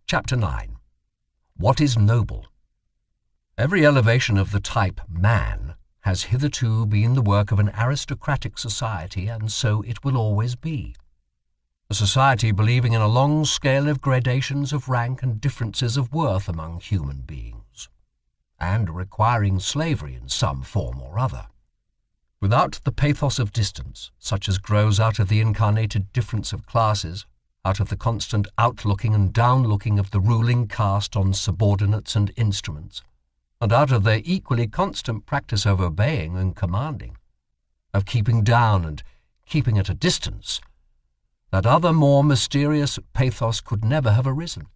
Chapter 9. What is noble? Every elevation of the type man has hitherto been the work of an aristocratic society, and so it will always be. A society believing in a long scale of gradations of rank and differences of worth among human beings, and requiring slavery in some form or other. Without the pathos of distance, such as grows out of the incarnated difference of classes, out of the constant outlooking and downlooking of the ruling caste on subordinates and instruments, and out of their equally constant practice of obeying and commanding, of keeping down and keeping at a distance, that other more mysterious pathos could never have arisen,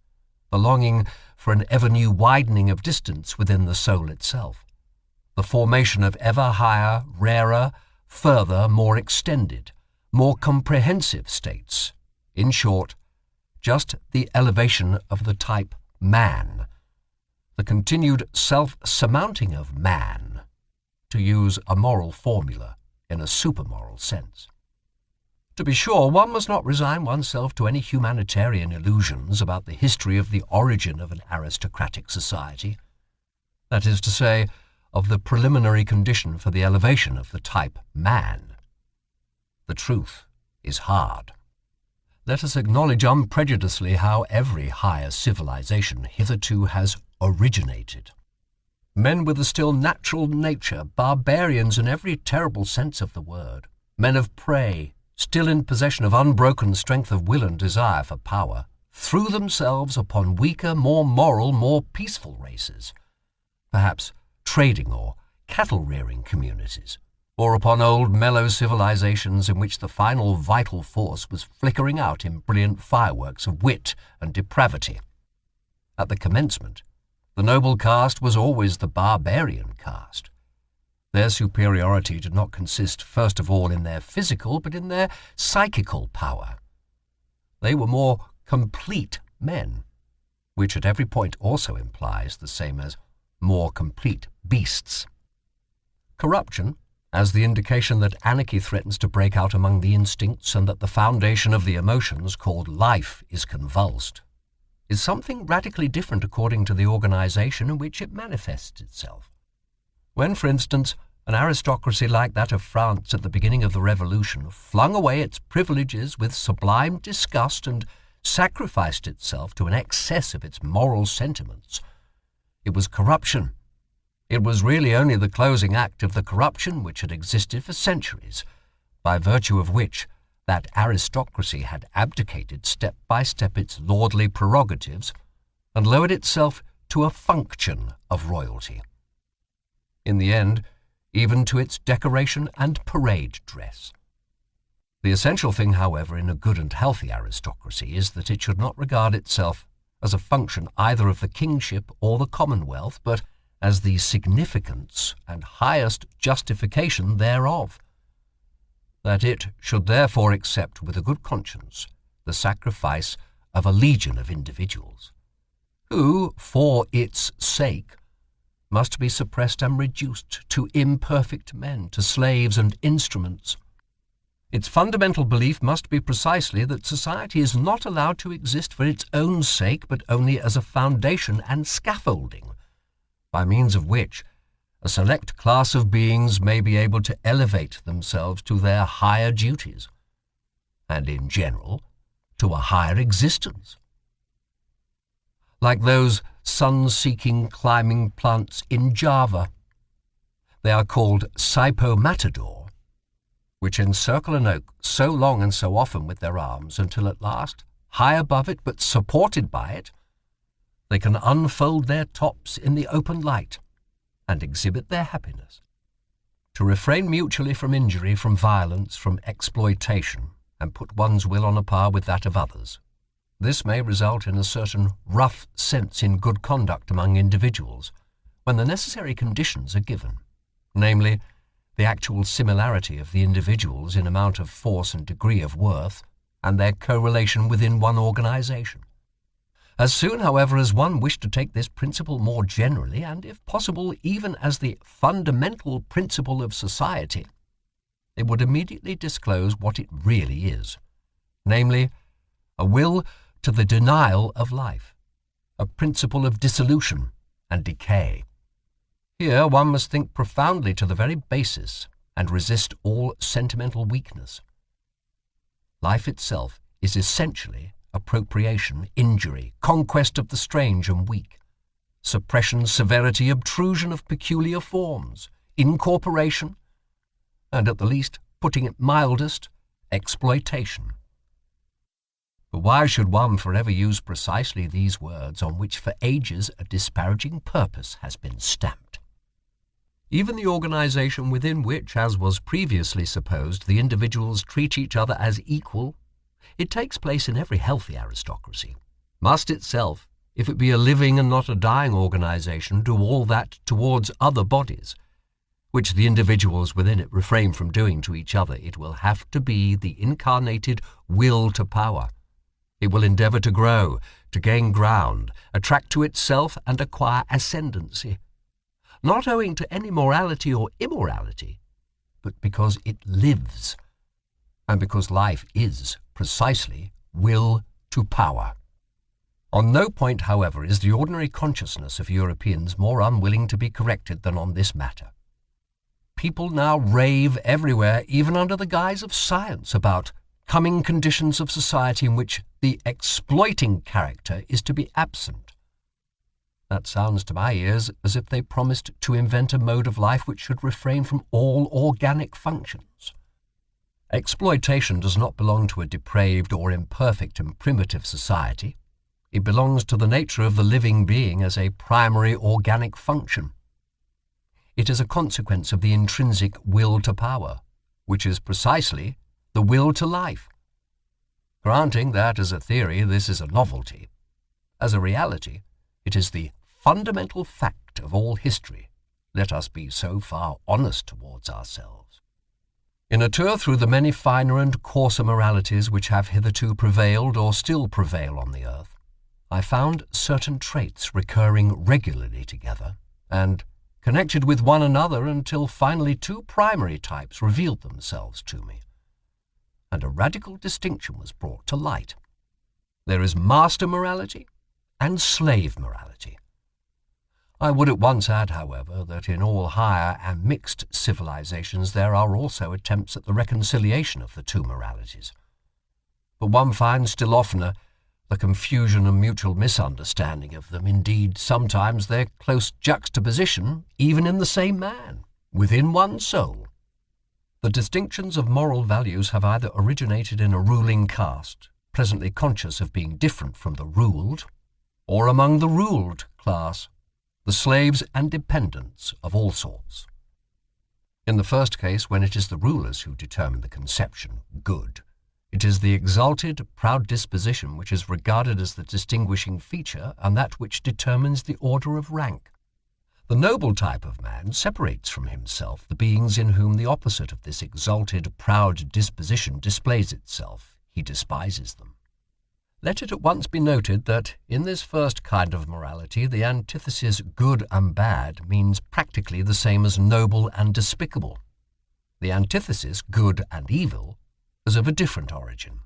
the longing for an ever-new widening of distance within the soul itself, the formation of ever higher, rarer, further, more extended, more comprehensive states. In short, just the elevation of the type man, the continued self-surmounting of man, to use a moral formula in a supermoral sense. To be sure, one must not resign oneself to any humanitarian illusions about the history of the origin of an aristocratic society, that is to say, of the preliminary condition for the elevation of the type man. The truth is hard. Let us acknowledge unprejudicedly how every higher civilization hitherto has originated. Men with a still natural nature, barbarians in every terrible sense of the word, men of prey, still in possession of unbroken strength of will and desire for power, threw themselves upon weaker, more moral, more peaceful races, perhaps trading or cattle-rearing communities, or upon old mellow civilizations in which the final vital force was flickering out in brilliant fireworks of wit and depravity. At the commencement, the noble caste was always the barbarian caste. Their superiority did not consist first of all in their physical, but in their psychical power. They were more complete men, which at every point also implies the same as more complete beasts. Corruption, as the indication that anarchy threatens to break out among the instincts and that the foundation of the emotions called life is convulsed, is something radically different according to the organization in which it manifests itself. When, for instance, an aristocracy like that of France at the beginning of the Revolution flung away its privileges with sublime disgust and sacrificed itself to an excess of its moral sentiments, it was corruption. It was really only the closing act of the corruption which had existed for centuries, by virtue of which that aristocracy had abdicated step by step its lordly prerogatives and lowered itself to a function of royalty. In the end, even to its decoration and parade dress. The essential thing, however, in a good and healthy aristocracy is that it should not regard itself as a function either of the kingship or the commonwealth, but as the significance and highest justification thereof. That it should therefore accept with a good conscience the sacrifice of a legion of individuals, who, for its sake, must be suppressed and reduced to imperfect men, to slaves and instruments. Its fundamental belief must be precisely that society is not allowed to exist for its own sake, but only as a foundation and scaffolding, by means of which a select class of beings may be able to elevate themselves to their higher duties, and in general, to a higher existence. Like those sun-seeking climbing plants in Java, they are called cypomatador, which encircle an oak so long and so often with their arms until at last, high above it but supported by it, they can unfold their tops in the open light and exhibit their happiness. To refrain mutually from injury, from violence, from exploitation, and put one's will on a par with that of others. This may result in a certain rough sense in good conduct among individuals, when the necessary conditions are given, namely, the actual similarity of the individuals in amount of force and degree of worth, and their correlation within one organization. As soon, however, as one wished to take this principle more generally, and if possible even as the fundamental principle of society, it would immediately disclose what it really is, namely, a will to the denial of life, a principle of dissolution and decay. Here one must think profoundly to the very basis and resist all sentimental weakness. Life itself is essentially appropriation, injury, conquest of the strange and weak, suppression, severity, obtrusion of peculiar forms, incorporation, and at the least, putting it mildest, exploitation. But why should one forever use precisely these words on which for ages a disparaging purpose has been stamped? Even the organization within which, as was previously supposed, the individuals treat each other as equal, it takes place in every healthy aristocracy, must itself, if it be a living and not a dying organization, do all that towards other bodies, which the individuals within it refrain from doing to each other. It will have to be the incarnated will to power. It will endeavor to grow, to gain ground, attract to itself and acquire ascendancy, not owing to any morality or immorality, but because it lives, and because life is precisely will to power. On no point, however, is the ordinary consciousness of Europeans more unwilling to be corrected than on this matter. People now rave everywhere, even under the guise of science, about coming conditions of society in which the exploiting character is to be absent. That sounds to my ears as if they promised to invent a mode of life which should refrain from all organic functions. Exploitation does not belong to a depraved or imperfect and primitive society. It belongs to the nature of the living being as a primary organic function. It is a consequence of the intrinsic will to power, which is precisely the will to life. Granting that as a theory this is a novelty, as a reality it is the fundamental fact of all history. Let us be so far honest towards ourselves. In a tour through the many finer and coarser moralities which have hitherto prevailed or still prevail on the earth, I found certain traits recurring regularly together and connected with one another until finally two primary types revealed themselves to me, and a radical distinction was brought to light. There is master morality and slave morality. I would at once add, however, that in all higher and mixed civilizations there are also attempts at the reconciliation of the two moralities. But one finds still oftener the confusion and mutual misunderstanding of them, indeed sometimes their close juxtaposition, even in the same man, within one soul. The distinctions of moral values have either originated in a ruling caste, presently conscious of being different from the ruled, or among the ruled class, the slaves and dependents of all sorts. In the first case, when it is the rulers who determine the conception, good, it is the exalted, proud disposition which is regarded as the distinguishing feature and that which determines the order of rank. The noble type of man separates from himself the beings in whom the opposite of this exalted, proud disposition displays itself. He despises them. Let it at once be noted that in this first kind of morality the antithesis good and bad means practically the same as noble and despicable. The antithesis good and evil is of a different origin.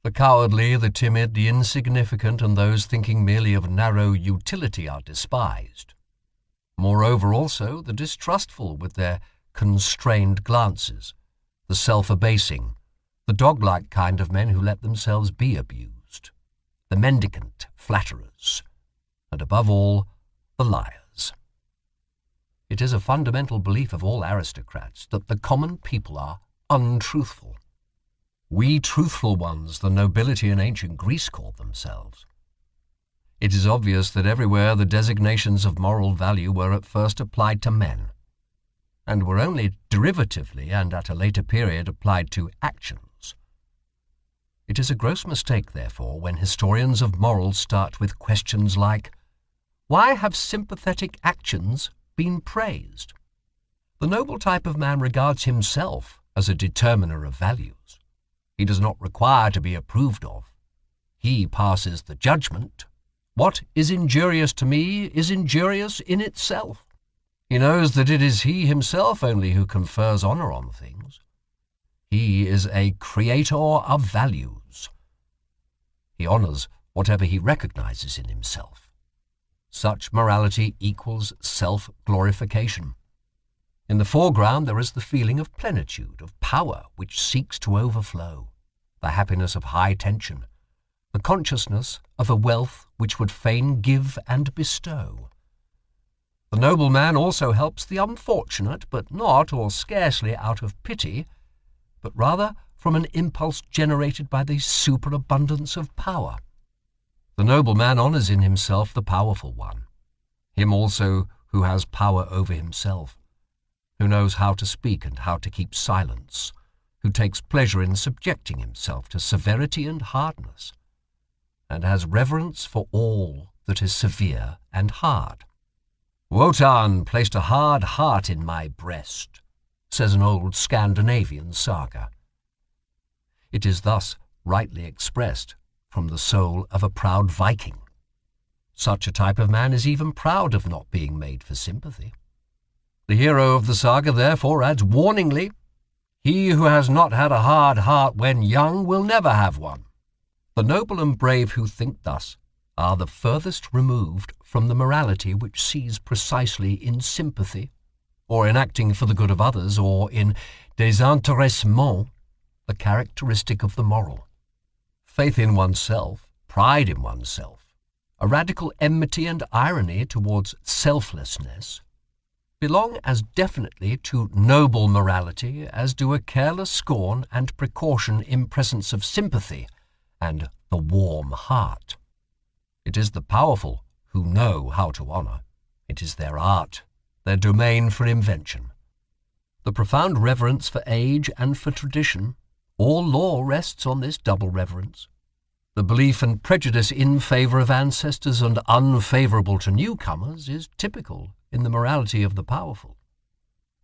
The cowardly, the timid, the insignificant, and those thinking merely of narrow utility are despised. Moreover also the distrustful with their constrained glances, the self-abasing, the dog-like kind of men who let themselves be abused, the mendicant flatterers, and above all, the liars. It is a fundamental belief of all aristocrats that the common people are untruthful. We truthful ones, the nobility in ancient Greece called themselves. It is obvious that everywhere the designations of moral value were at first applied to men, and were only derivatively and at a later period applied to actions. It is a gross mistake, therefore, when historians of morals start with questions like, why have sympathetic actions been praised? The noble type of man regards himself as a determiner of values. He does not require to be approved of. He passes the judgment. What is injurious to me is injurious in itself. He knows that it is he himself only who confers honor on things. He is a creator of values. He honors whatever he recognizes in himself. Such morality equals self-glorification. In the foreground there is the feeling of plenitude, of power which seeks to overflow, the happiness of high tension, the consciousness of a wealth which would fain give and bestow. The noble man also helps the unfortunate, but not, or scarcely, out of pity, but rather from an impulse generated by the superabundance of power. The noble man honours in himself the powerful one, him also who has power over himself, who knows how to speak and how to keep silence, who takes pleasure in subjecting himself to severity and hardness, and has reverence for all that is severe and hard. Wotan placed a hard heart in my breast, says an old Scandinavian saga. It is thus rightly expressed from the soul of a proud Viking. Such a type of man is even proud of not being made for sympathy. The hero of the saga therefore adds warningly, "He who has not had a hard heart when young will never have one." The noble and brave who think thus are the furthest removed from the morality which sees precisely in sympathy, or in acting for the good of others, or in désintéressement, the characteristic of the moral. Faith in oneself, pride in oneself, a radical enmity and irony towards selflessness, belong as definitely to noble morality as do a careless scorn and precaution in presence of sympathy and the warm heart. It is the powerful who know how to honour. It is their art, their domain for invention. The profound reverence for age and for tradition, all law rests on this double reverence. The belief and prejudice in favour of ancestors and unfavourable to newcomers is typical in the morality of the powerful.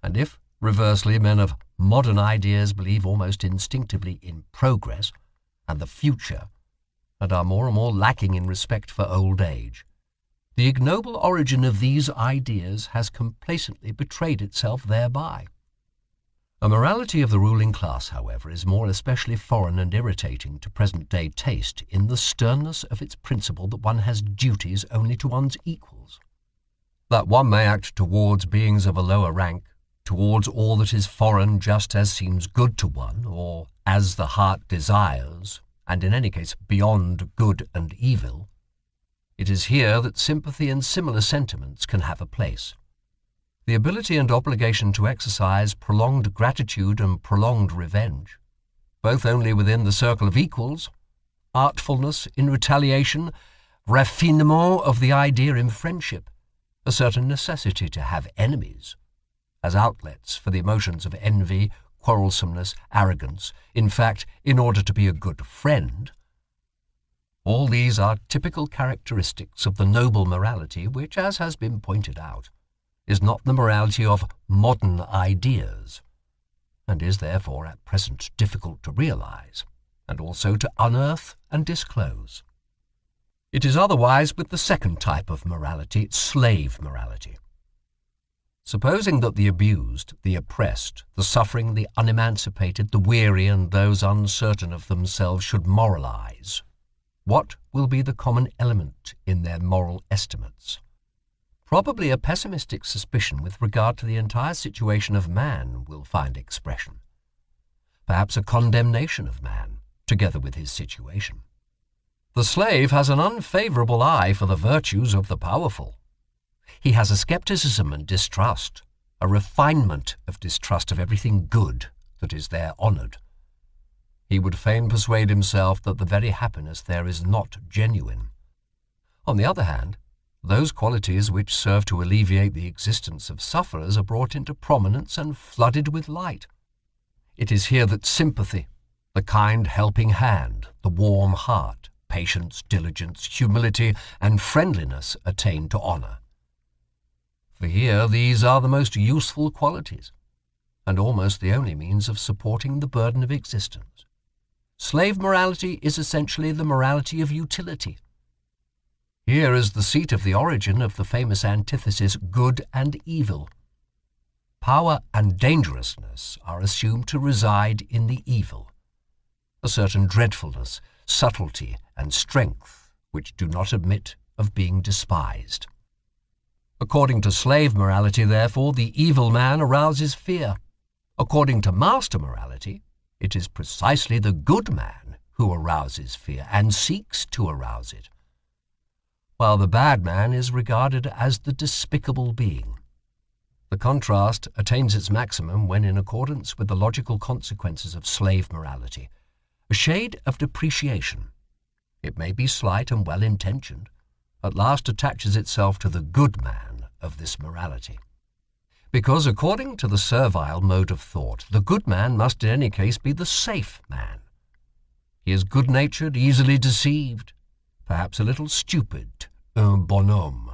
And if, reversely, men of modern ideas believe almost instinctively in progress and the future, and are more and more lacking in respect for old age, the ignoble origin of these ideas has complacently betrayed itself thereby. A morality of the ruling class, however, is more especially foreign and irritating to present-day taste in the sternness of its principle that one has duties only to one's equals, that one may act towards beings of a lower rank, towards all that is foreign just as seems good to one, or as the heart desires, and in any case beyond good and evil. It is here that sympathy and similar sentiments can have a place. The ability and obligation to exercise prolonged gratitude and prolonged revenge, both only within the circle of equals, artfulness in retaliation, raffinement of the idea in friendship, a certain necessity to have enemies, as outlets for the emotions of envy, quarrelsomeness, arrogance, in fact, in order to be a good friend. All these are typical characteristics of the noble morality which, as has been pointed out, is not the morality of modern ideas, and is therefore at present difficult to realize, and also to unearth and disclose. It is otherwise with the second type of morality, slave morality. Supposing that the abused, the oppressed, the suffering, the unemancipated, the weary, and those uncertain of themselves should moralize, what will be the common element in their moral estimates? Probably a pessimistic suspicion with regard to the entire situation of man will find expression. Perhaps a condemnation of man, together with his situation. The slave has an unfavourable eye for the virtues of the powerful. He has a scepticism and distrust, a refinement of distrust of everything good that is there honoured. He would fain persuade himself that the very happiness there is not genuine. On the other hand, those qualities which serve to alleviate the existence of sufferers are brought into prominence and flooded with light. It is here that sympathy, the kind helping hand, the warm heart, patience, diligence, humility, and friendliness attain to honour. For here these are the most useful qualities, and almost the only means of supporting the burden of existence. Slave morality is essentially the morality of utility. Here is the seat of the origin of the famous antithesis good and evil. Power and dangerousness are assumed to reside in the evil. A certain dreadfulness, subtlety, and strength which do not admit of being despised. According to slave morality, therefore, the evil man arouses fear. According to master morality, it is precisely the good man who arouses fear and seeks to arouse it, while the bad man is regarded as the despicable being. The contrast attains its maximum when, in accordance with the logical consequences of slave morality, a shade of depreciation, it may be slight and well-intentioned, at last attaches itself to the good man of this morality. Because, according to the servile mode of thought, the good man must in any case be the safe man. He is good-natured, easily deceived, perhaps a little stupid, un bonhomme.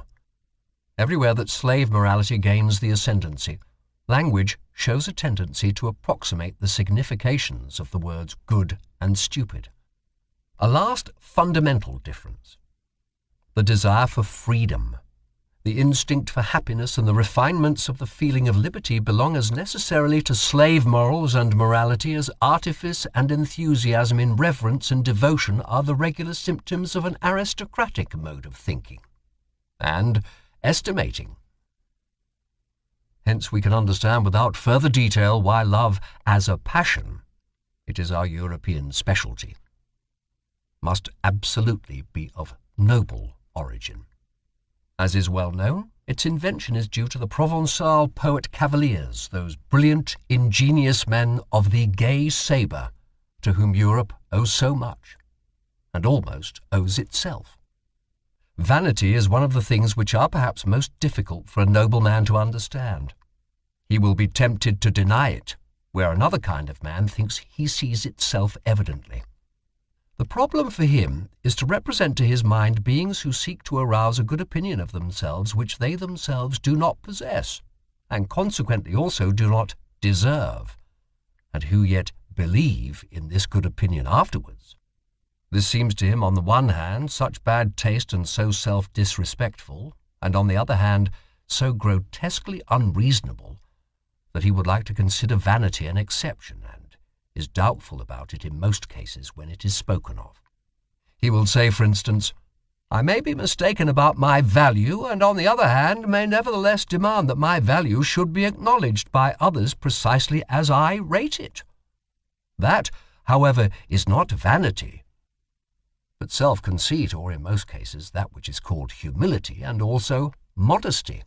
Everywhere that slave morality gains the ascendancy, language shows a tendency to approximate the significations of the words good and stupid. A last fundamental difference: the desire for freedom, the instinct for happiness, and the refinements of the feeling of liberty belong as necessarily to slave morals and morality as artifice and enthusiasm in reverence and devotion are the regular symptoms of an aristocratic mode of thinking and estimating. Hence we can understand without further detail why love as a passion, it is our European specialty, must absolutely be of noble origin. As is well known, its invention is due to the Provençal poet cavaliers, those brilliant, ingenious men of the gay sabre, to whom Europe owes so much, and almost owes itself. Vanity is one of the things which are perhaps most difficult for a noble man to understand. He will be tempted to deny it, where another kind of man thinks he sees it self-evidently. The problem for him is to represent to his mind beings who seek to arouse a good opinion of themselves which they themselves do not possess, and consequently also do not deserve, and who yet believe in this good opinion afterwards. This seems to him, on the one hand, such bad taste and so self-disrespectful, and on the other hand, so grotesquely unreasonable, that he would like to consider vanity an exception, and is doubtful about it in most cases when it is spoken of. He will say, for instance, "I may be mistaken about my value, and on the other hand may nevertheless demand that my value should be acknowledged by others precisely as I rate it. That, however, is not vanity, but self-conceit, or in most cases that which is called humility, and also modesty."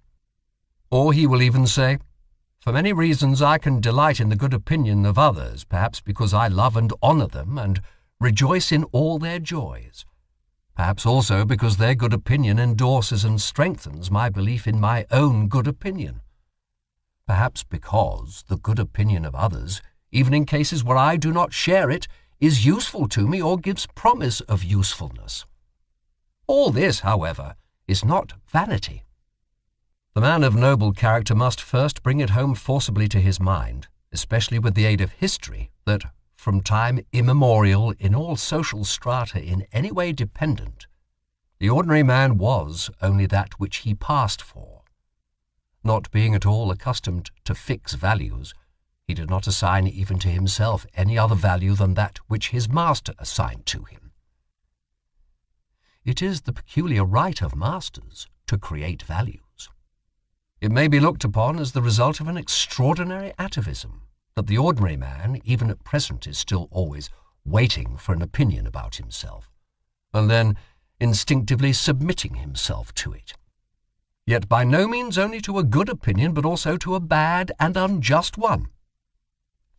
Or he will even say, "For many reasons I can delight in the good opinion of others, perhaps because I love and honor them, and rejoice in all their joys. Perhaps also because their good opinion endorses and strengthens my belief in my own good opinion. Perhaps because the good opinion of others, even in cases where I do not share it, is useful to me or gives promise of usefulness. All this, however, is not vanity." The man of noble character must first bring it home forcibly to his mind, especially with the aid of history, that from time immemorial, in all social strata in any way dependent, the ordinary man was only that which he passed for. Not being at all accustomed to fix values, he did not assign even to himself any other value than that which his master assigned to him. It is the peculiar right of masters to create values. It may be looked upon as the result of an extraordinary atavism, that the ordinary man, even at present, is still always waiting for an opinion about himself, and then instinctively submitting himself to it. Yet by no means only to a good opinion, but also to a bad and unjust one.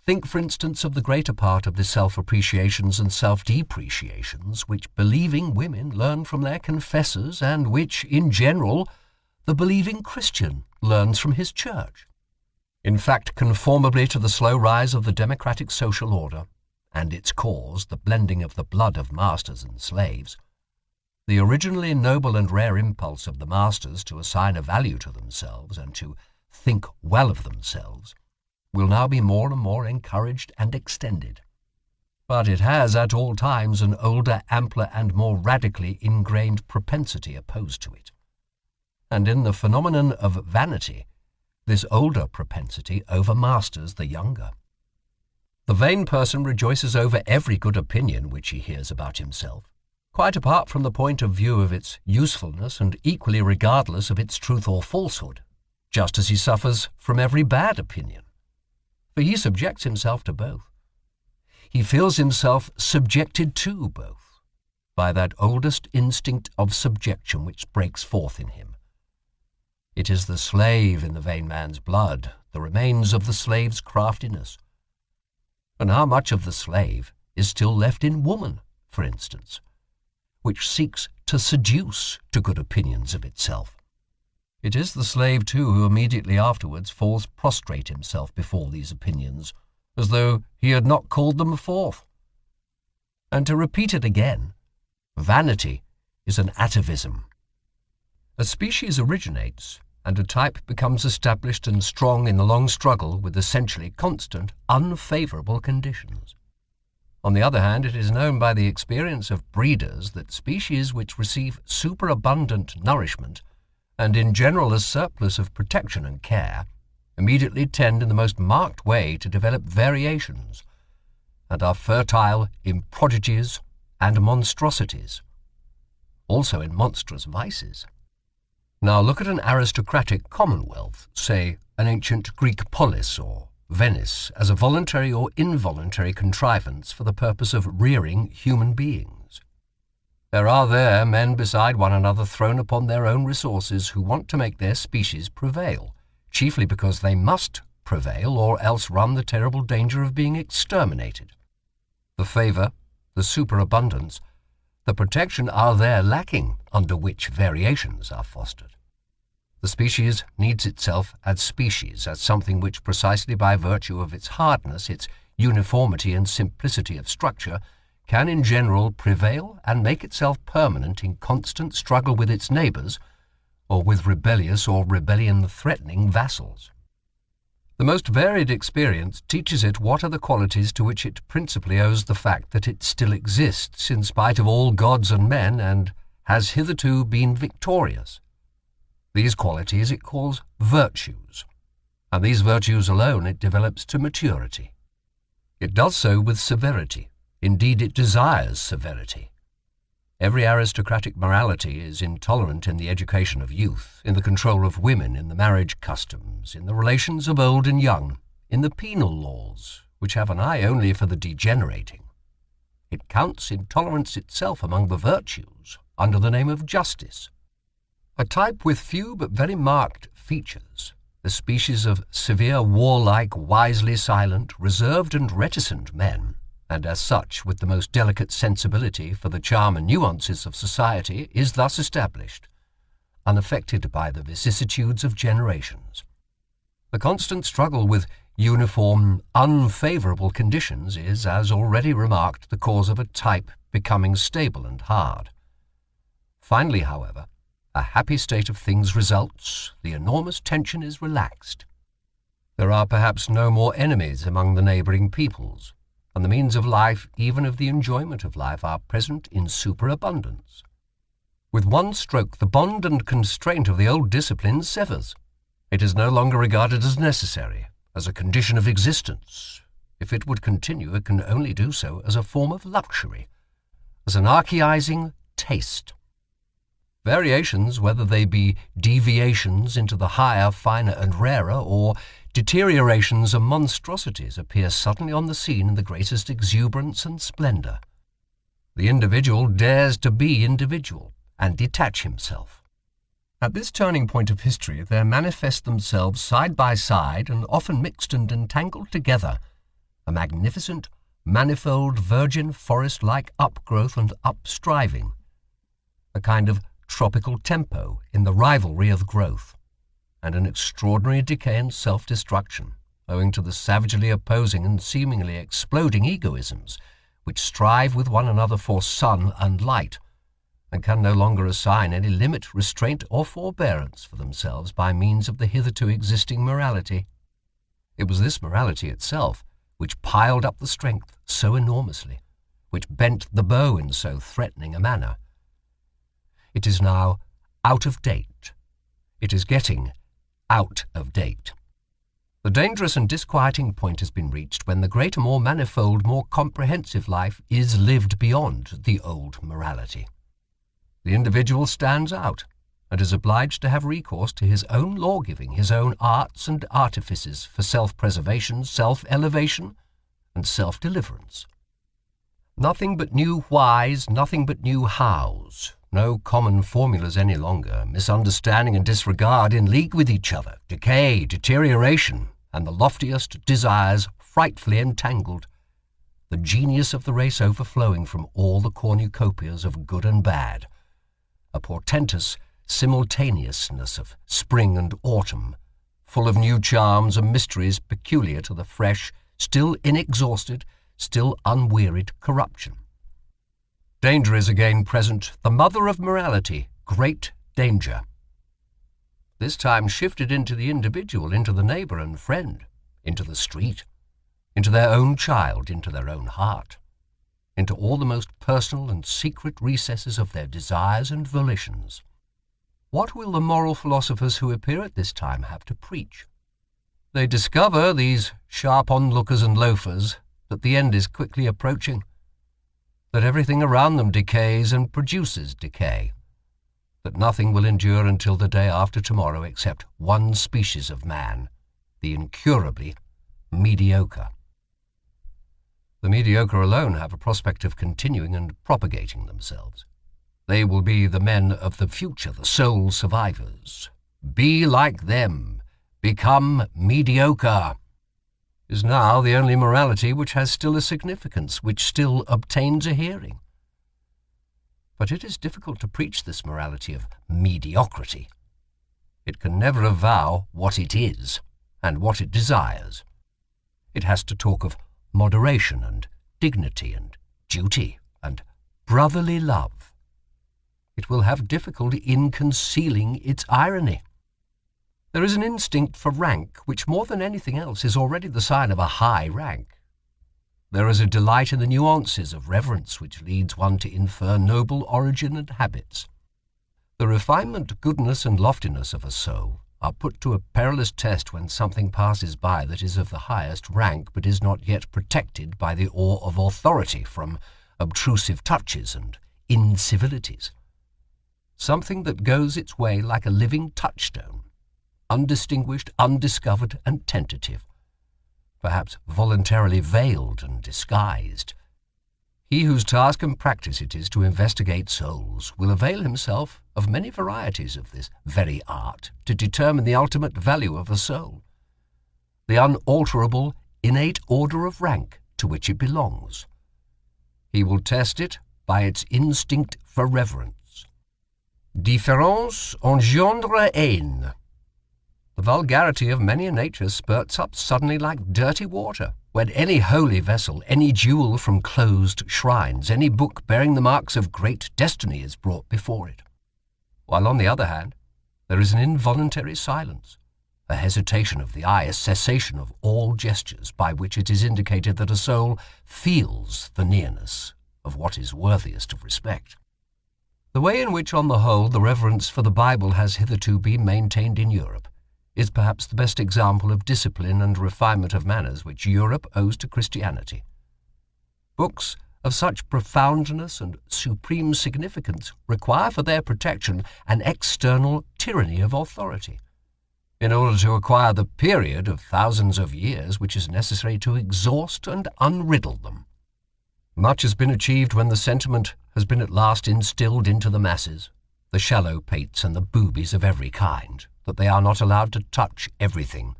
Think, for instance, of the greater part of the self-appreciations and self-depreciations which believing women learn from their confessors, and which, in general, the believing Christian learns from his church. In fact, conformably to the slow rise of the democratic social order, and its cause, the blending of the blood of masters and slaves, the originally noble and rare impulse of the masters to assign a value to themselves and to think well of themselves will now be more and more encouraged and extended. But it has at all times an older, ampler, and more radically ingrained propensity opposed to it. And in the phenomenon of vanity, this older propensity overmasters the younger. The vain person rejoices over every good opinion which he hears about himself, quite apart from the point of view of its usefulness and equally regardless of its truth or falsehood, just as he suffers from every bad opinion. For he subjects himself to both. He feels himself subjected to both by that oldest instinct of subjection which breaks forth in him. It is the slave in the vain man's blood, the remains of the slave's craftiness. And how much of the slave is still left in woman, for instance, which seeks to seduce to good opinions of itself? It is the slave, too, who immediately afterwards falls prostrate himself before these opinions, as though he had not called them forth. And to repeat it again, vanity is an atavism. A species originates, and a type becomes established and strong in the long struggle with essentially constant, unfavourable conditions. On the other hand, it is known by the experience of breeders that species which receive superabundant nourishment, and in general a surplus of protection and care, immediately tend in the most marked way to develop variations, and are fertile in prodigies and monstrosities, also in monstrous vices. Now look at an aristocratic commonwealth, say an ancient Greek polis or Venice, as a voluntary or involuntary contrivance for the purpose of rearing human beings. There are there men beside one another thrown upon their own resources who want to make their species prevail, chiefly because they must prevail or else run the terrible danger of being exterminated. The favour, the superabundance, the protection are there lacking under which variations are fostered. The species needs itself as species, as something which precisely by virtue of its hardness, its uniformity and simplicity of structure, can in general prevail and make itself permanent in constant struggle with its neighbours, or with rebellious or rebellion-threatening vassals. The most varied experience teaches it what are the qualities to which it principally owes the fact that it still exists in spite of all gods and men, and has hitherto been victorious. These qualities it calls virtues, and these virtues alone it develops to maturity. It does so with severity. Indeed, it desires severity. Every aristocratic morality is intolerant in the education of youth, in the control of women, in the marriage customs, in the relations of old and young, in the penal laws, which have an eye only for the degenerating. It counts intolerance itself among the virtues, under the name of justice. A type with few but very marked features, the species of severe, warlike, wisely silent, reserved and reticent men, and as such with the most delicate sensibility for the charm and nuances of society, is thus established, unaffected by the vicissitudes of generations. The constant struggle with uniform, unfavourable conditions is, as already remarked, the cause of a type becoming stable and hard. Finally, however, a happy state of things results, the enormous tension is relaxed. There are perhaps no more enemies among the neighbouring peoples, and the means of life, even of the enjoyment of life, are present in superabundance. With one stroke the bond and constraint of the old discipline severs. It is no longer regarded as necessary, as a condition of existence. If it would continue, it can only do so as a form of luxury, as an archaizing taste. Variations, whether they be deviations into the higher, finer and rarer, or deteriorations and monstrosities, appear suddenly on the scene in the greatest exuberance and splendour. The individual dares to be individual, and detach himself. At this turning point of history there manifest themselves side by side, and often mixed and entangled together, a magnificent, manifold, virgin forest-like upgrowth and upstriving, a kind of tropical tempo in the rivalry of growth, and an extraordinary decay and self-destruction, owing to the savagely opposing and seemingly exploding egoisms, which strive with one another for sun and light, and can no longer assign any limit, restraint, or forbearance for themselves by means of the hitherto existing morality. It was this morality itself which piled up the strength so enormously, which bent the bow in so threatening a manner. It is now out of date. It is getting out of date. The dangerous and disquieting point has been reached when the greater, more manifold, more comprehensive life is lived beyond the old morality. The individual stands out and is obliged to have recourse to his own law-giving, his own arts and artifices for self-preservation, self-elevation, and self-deliverance. Nothing but new whys, nothing but new hows, no common formulas any longer, misunderstanding and disregard in league with each other, decay, deterioration, and the loftiest desires frightfully entangled, the genius of the race overflowing from all the cornucopias of good and bad, a portentous simultaneousness of spring and autumn, full of new charms and mysteries peculiar to the fresh, still inexhausted, still unwearied corruption. Danger is again present, the mother of morality, great danger. This time shifted into the individual, into the neighbor and friend, into the street, into their own child, into their own heart, into all the most personal and secret recesses of their desires and volitions. What will the moral philosophers who appear at this time have to preach? They discover, these sharp onlookers and loafers, that the end is quickly approaching, that everything around them decays and produces decay, that nothing will endure until the day after tomorrow except one species of man, the incurably mediocre. The mediocre alone have a prospect of continuing and propagating themselves. They will be the men of the future, the sole survivors. Be like them. Become mediocre is now the only morality which has still a significance, which still obtains a hearing. But it is difficult to preach this morality of mediocrity. It can never avow what it is and what it desires. It has to talk of moderation and dignity and duty and brotherly love. It will have difficulty in concealing its irony. There is an instinct for rank which more than anything else is already the sign of a high rank. There is a delight in the nuances of reverence which leads one to infer noble origin and habits. The refinement, goodness, and loftiness of a soul are put to a perilous test when something passes by that is of the highest rank but is not yet protected by the awe of authority from obtrusive touches and incivilities. Something that goes its way like a living touchstone, undistinguished, undiscovered, and tentative, perhaps voluntarily veiled and disguised. He whose task and practice it is to investigate souls will avail himself of many varieties of this very art to determine the ultimate value of a soul, the unalterable, innate order of rank to which it belongs. He will test it by its instinct for reverence. Différence engendre haine. The vulgarity of many a nature spurts up suddenly like dirty water, when any holy vessel, any jewel from closed shrines, any book bearing the marks of great destiny is brought before it. While on the other hand, there is an involuntary silence, a hesitation of the eye, a cessation of all gestures by which it is indicated that a soul feels the nearness of what is worthiest of respect. The way in which, on the whole, the reverence for the Bible has hitherto been maintained in Europe is perhaps the best example of discipline and refinement of manners which Europe owes to Christianity. Books of such profoundness and supreme significance require for their protection an external tyranny of authority, in order to acquire the period of thousands of years which is necessary to exhaust and unriddle them. Much has been achieved when the sentiment has been at last instilled into the masses, the shallow pates and the boobies of every kind, that they are not allowed to touch everything,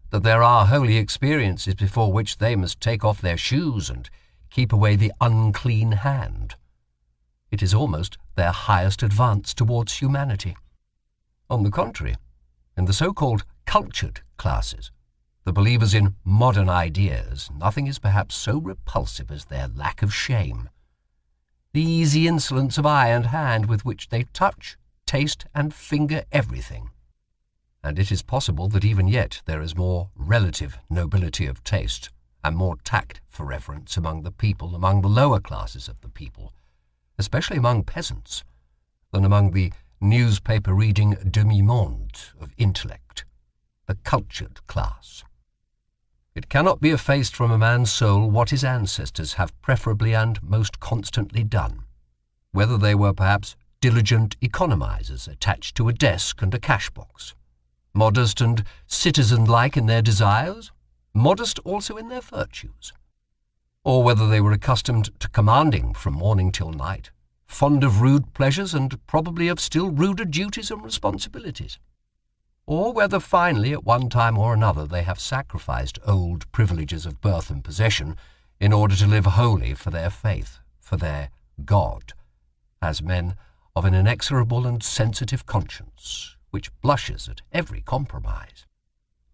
that there are holy experiences before which they must take off their shoes and keep away the unclean hand. It is almost their highest advance towards humanity. On the contrary, in the so-called cultured classes, the believers in modern ideas, nothing is perhaps so repulsive as their lack of shame, the easy insolence of eye and hand with which they touch, taste, and finger everything. And it is possible that even yet there is more relative nobility of taste and more tact for reverence among the people, among the lower classes of the people, especially among peasants, than among the newspaper-reading demi-monde of intellect, the cultured class. It cannot be effaced from a man's soul what his ancestors have preferably and most constantly done, whether they were perhaps diligent economizers attached to a desk and a cash-box, modest and citizen-like in their desires, modest also in their virtues, or whether they were accustomed to commanding from morning till night, fond of rude pleasures and probably of still ruder duties and responsibilities, or whether finally at one time or another they have sacrificed old privileges of birth and possession in order to live wholly for their faith, for their God, as men of an inexorable and sensitive conscience, which blushes at every compromise.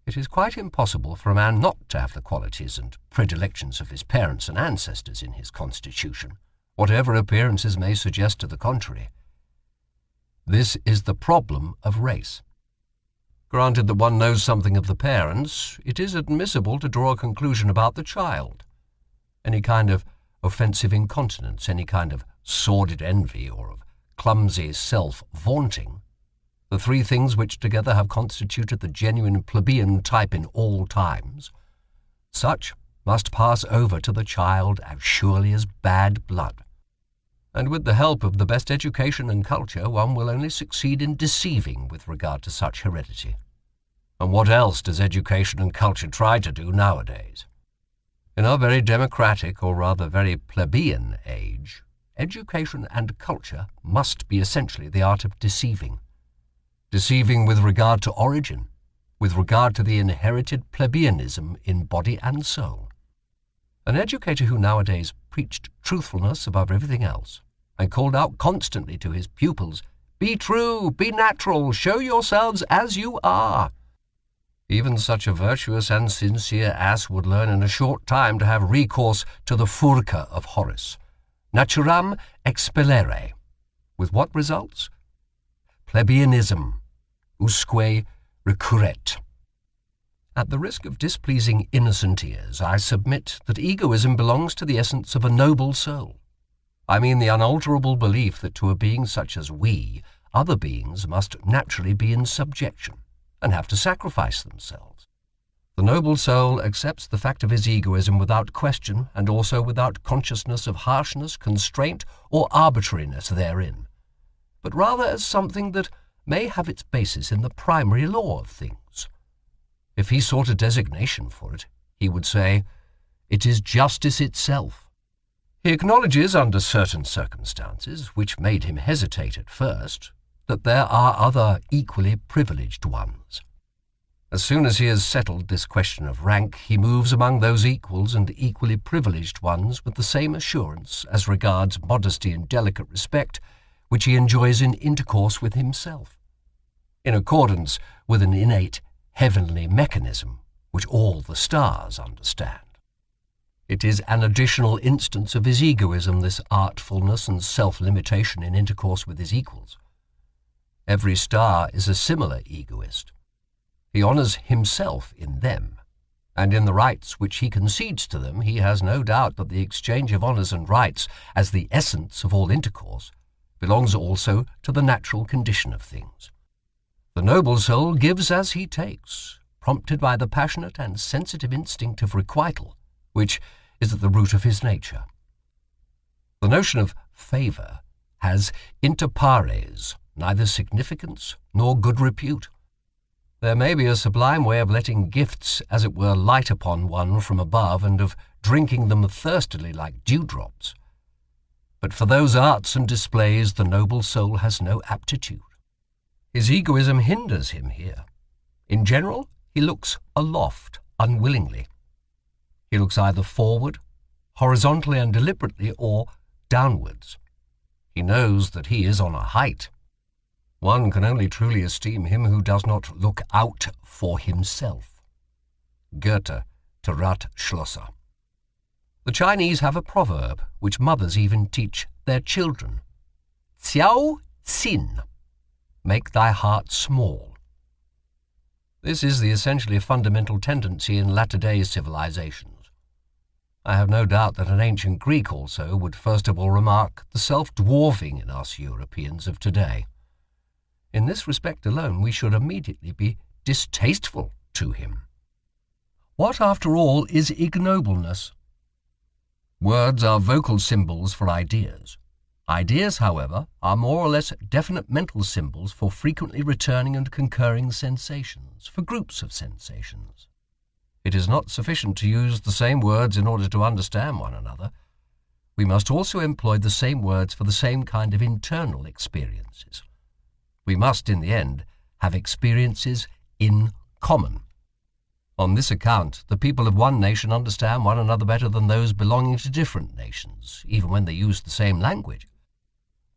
It is quite impossible for a man not to have the qualities and predilections of his parents and ancestors in his constitution, whatever appearances may suggest to the contrary. This is the problem of race. Granted that one knows something of the parents, it is admissible to draw a conclusion about the child. Any kind of offensive incontinence, any kind of sordid envy, or of clumsy self-vaunting, the three things which together have constituted the genuine plebeian type in all times, such must pass over to the child as surely as bad blood. And with the help of the best education and culture, one will only succeed in deceiving with regard to such heredity. And what else does education and culture try to do nowadays? In our very democratic, or rather very plebeian age, education and culture must be essentially the art of deceiving. Deceiving with regard to origin, with regard to the inherited plebeianism in body and soul. An educator who nowadays preached truthfulness above everything else, and called out constantly to his pupils, "Be true, be natural, show yourselves as you are." Even such a virtuous and sincere ass would learn in a short time to have recourse to the furca of Horace, naturam expellere. With what results? Plebeianism, usque recurret. At the risk of displeasing innocent ears, I submit that egoism belongs to the essence of a noble soul. I mean the unalterable belief that to a being such as we, other beings must naturally be in subjection and have to sacrifice themselves. The noble soul accepts the fact of his egoism without question and also without consciousness of harshness, constraint, or arbitrariness therein, but rather as something that may have its basis in the primary law of things. If he sought a designation for it, he would say, "It is justice itself." He acknowledges under certain circumstances, which made him hesitate at first, that there are other equally privileged ones. As soon as he has settled this question of rank, he moves among those equals and equally privileged ones with the same assurance as regards modesty and delicate respect which he enjoys in intercourse with himself, in accordance with an innate heavenly mechanism which all the stars understand. It is an additional instance of his egoism, this artfulness and self-limitation in intercourse with his equals. Every star is a similar egoist. He honors himself in them, and in the rights which he concedes to them he has no doubt that the exchange of honors and rights, as the essence of all intercourse, belongs also to the natural condition of things. The noble soul gives as he takes, prompted by the passionate and sensitive instinct of requital, which is at the root of his nature. The notion of favor has inter pares neither significance nor good repute. There may be a sublime way of letting gifts, as it were, light upon one from above, and of drinking them thirstily like dewdrops. But for those arts and displays the noble soul has no aptitude. His egoism hinders him here. In general, he looks aloft unwillingly. He looks either forward, horizontally and deliberately, or downwards. He knows that he is on a height. One can only truly esteem him who does not look out for himself. Goethe to Ratschlosser. The Chinese have a proverb which mothers even teach their children. Xiao Xin, make thy heart small. This is the essentially fundamental tendency in latter-day civilizations. I have no doubt that an ancient Greek also would first of all remark the self-dwarfing in us Europeans of today. In this respect alone we should immediately be distasteful to him. What, after all, is ignobleness? Words are vocal symbols for ideas. Ideas, however, are more or less definite mental symbols for frequently returning and concurring sensations, for groups of sensations. It is not sufficient to use the same words in order to understand one another. We must also employ the same words for the same kind of internal experiences. We must, in the end, have experiences in common. On this account, the people of one nation understand one another better than those belonging to different nations, even when they use the same language.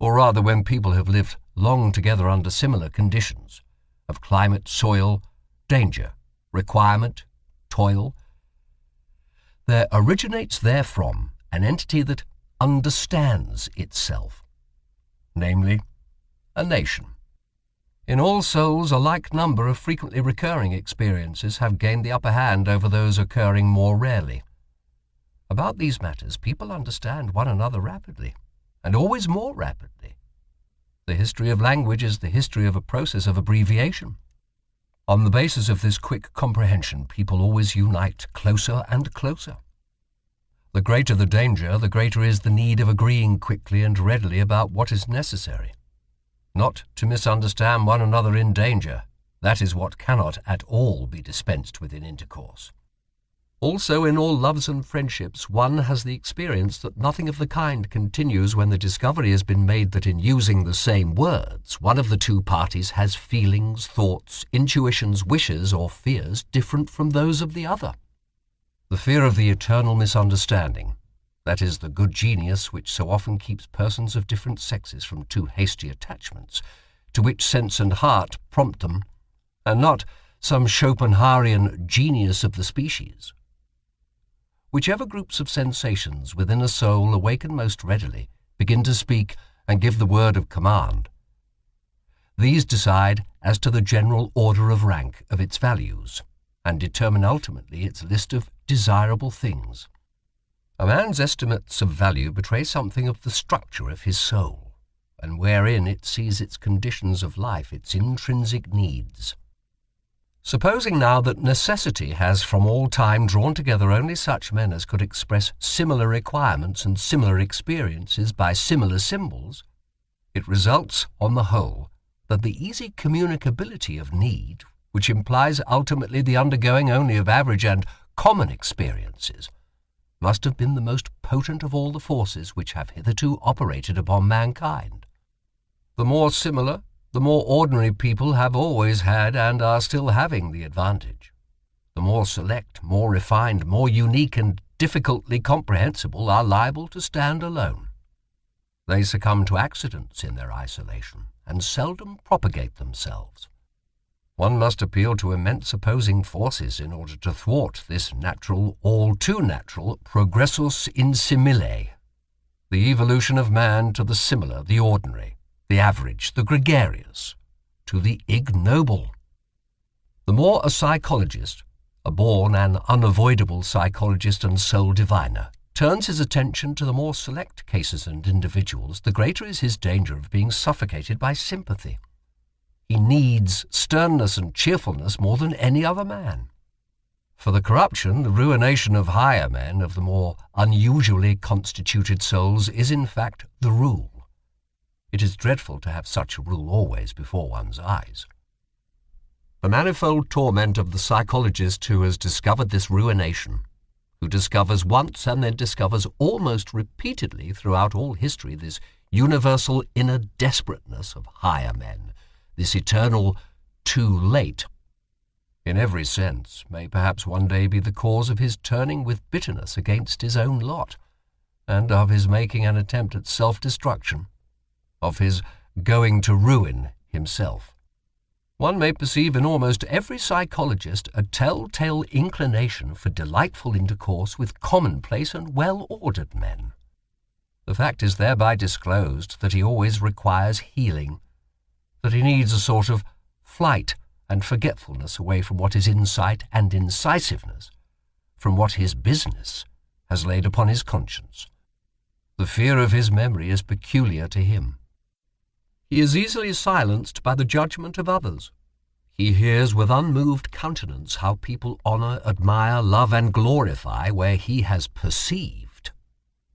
Or rather, when people have lived long together under similar conditions of climate, soil, danger, requirement, toil, there originates therefrom an entity that understands itself, namely, a nation. In all souls, a like number of frequently recurring experiences have gained the upper hand over those occurring more rarely. About these matters, people understand one another rapidly, and always more rapidly. The history of language is the history of a process of abbreviation. On the basis of this quick comprehension, people always unite closer and closer. The greater the danger, the greater is the need of agreeing quickly and readily about what is necessary. Not to misunderstand one another in danger, that is what cannot at all be dispensed with in intercourse. Also, in all loves and friendships, one has the experience that nothing of the kind continues when the discovery has been made that in using the same words, one of the two parties has feelings, thoughts, intuitions, wishes, or fears different from those of the other. The fear of the eternal misunderstanding, that is the good genius which so often keeps persons of different sexes from too hasty attachments, to which sense and heart prompt them, and not some Schopenhauerian genius of the species. Whichever groups of sensations within a soul awaken most readily, begin to speak and give the word of command. These decide as to the general order of rank of its values, and determine ultimately its list of desirable things. A man's estimates of value betray something of the structure of his soul, and wherein it sees its conditions of life, its intrinsic needs. Supposing now that necessity has from all time drawn together only such men as could express similar requirements and similar experiences by similar symbols, it results, on the whole, that the easy communicability of need, which implies ultimately the undergoing only of average and common experiences, must have been the most potent of all the forces which have hitherto operated upon mankind. The more similar, the more ordinary people have always had and are still having the advantage. The more select, more refined, more unique and difficultly comprehensible are liable to stand alone. They succumb to accidents in their isolation and seldom propagate themselves. One must appeal to immense opposing forces in order to thwart this natural, all too natural, progressus in simile, the evolution of man to the similar, the ordinary, the average, the gregarious, to the ignoble. The more a psychologist, a born and unavoidable psychologist and soul diviner, turns his attention to the more select cases and individuals, the greater is his danger of being suffocated by sympathy. He needs sternness and cheerfulness more than any other man. For the corruption, the ruination of higher men, of the more unusually constituted souls, is in fact the rule. It is dreadful to have such a rule always before one's eyes. The manifold torment of the psychologist who has discovered this ruination, who discovers once and then discovers almost repeatedly throughout all history this universal inner desperateness of higher men, this eternal too late, in every sense, may perhaps one day be the cause of his turning with bitterness against his own lot, and of his making an attempt at self-destruction, of his going to ruin himself. One may perceive in almost every psychologist a telltale inclination for delightful intercourse with commonplace and well-ordered men. The fact is thereby disclosed that he always requires healing, that he needs a sort of flight and forgetfulness away from what is insight and incisiveness, from what his business has laid upon his conscience. The fear of his memory is peculiar to him. He is easily silenced by the judgment of others. He hears with unmoved countenance how people honor, admire, love, and glorify where he has perceived,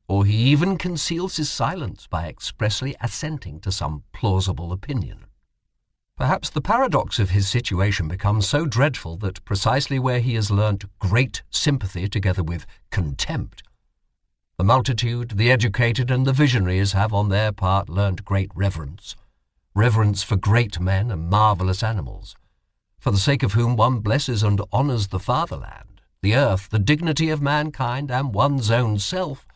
or he even conceals his silence by expressly assenting to some plausible opinion. Perhaps the paradox of his situation becomes so dreadful that precisely where he has learnt great sympathy together with contempt, the multitude, the educated, and the visionaries have on their part learnt great reverence for great men and marvellous animals, for the sake of whom one blesses and honours the fatherland, the earth, the dignity of mankind, and one's own self,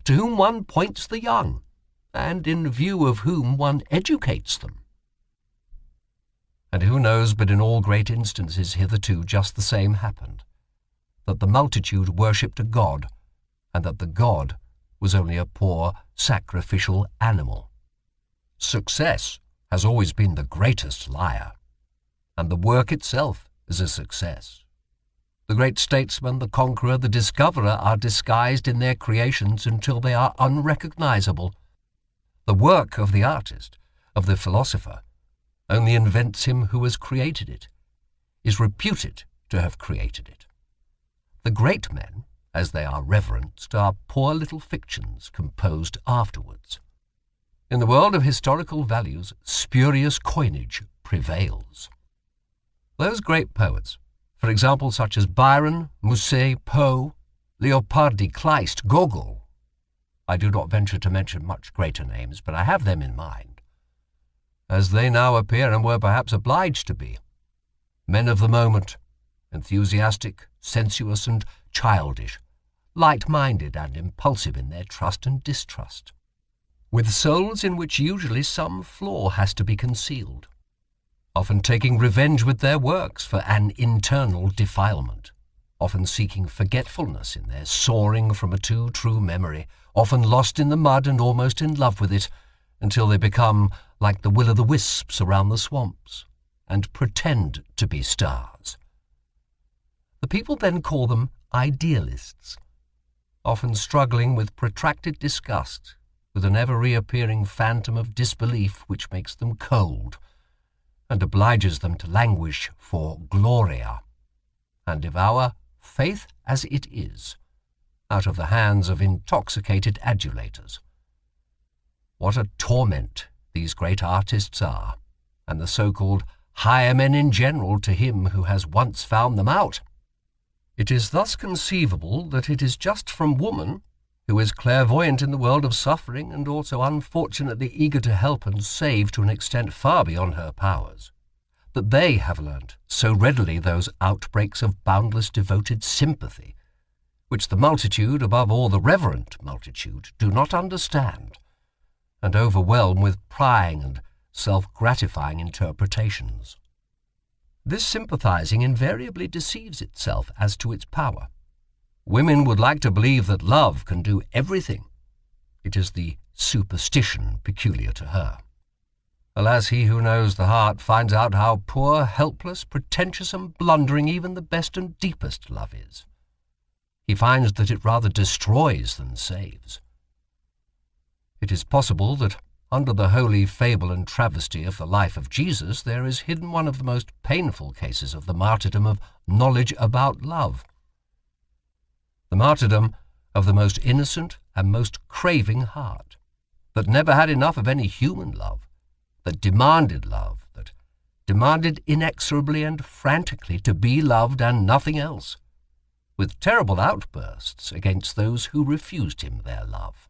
to whom one points the young, and in view of whom one educates them. And who knows but in all great instances hitherto just the same happened, that the multitude worshipped a god, and that the god was only a poor sacrificial animal. Success has always been the greatest liar, and the work itself is a success. The great statesman, the conqueror, the discoverer are disguised in their creations until they are unrecognizable. The work of the artist, of the philosopher, only invents him who has created it, is reputed to have created it. The great men, as they are reverenced, are poor little fictions composed afterwards. In the world of historical values, spurious coinage prevails. Those great poets, for example, such as Byron, Musset, Poe, Leopardi, Kleist, Gogol, I do not venture to mention much greater names, but I have them in mind, as they now appear and were perhaps obliged to be, men of the moment, enthusiastic, sensuous, and childish, light-minded and impulsive in their trust and distrust, with souls in which usually some flaw has to be concealed, often taking revenge with their works for an internal defilement, often seeking forgetfulness in their soaring from a too true memory, often lost in the mud and almost in love with it, until they become like the will-o'-the-wisps around the swamps, and pretend to be stars. The people then call them idealists, often struggling with protracted disgust, with an ever-reappearing phantom of disbelief which makes them cold, and obliges them to languish for gloria, and devour faith as it is, out of the hands of intoxicated adulators. What a torment these great artists are, and the so-called higher men in general, to him who has once found them out. It is thus conceivable that it is just from woman, who is clairvoyant in the world of suffering and also unfortunately eager to help and save to an extent far beyond her powers, that they have learnt so readily those outbreaks of boundless devoted sympathy, which the multitude, above all the reverent multitude, do not understand, and overwhelm with prying and self-gratifying interpretations. This sympathizing invariably deceives itself as to its power. Women would like to believe that love can do everything. It is the superstition peculiar to her. Alas, he who knows the heart finds out how poor, helpless, pretentious, and blundering even the best and deepest love is. He finds that it rather destroys than saves. It is possible that under the holy fable and travesty of the life of Jesus there is hidden one of the most painful cases of the martyrdom of knowledge about love. The martyrdom of the most innocent and most craving heart, that never had enough of any human love, that demanded inexorably and frantically to be loved and nothing else, with terrible outbursts against those who refused him their love.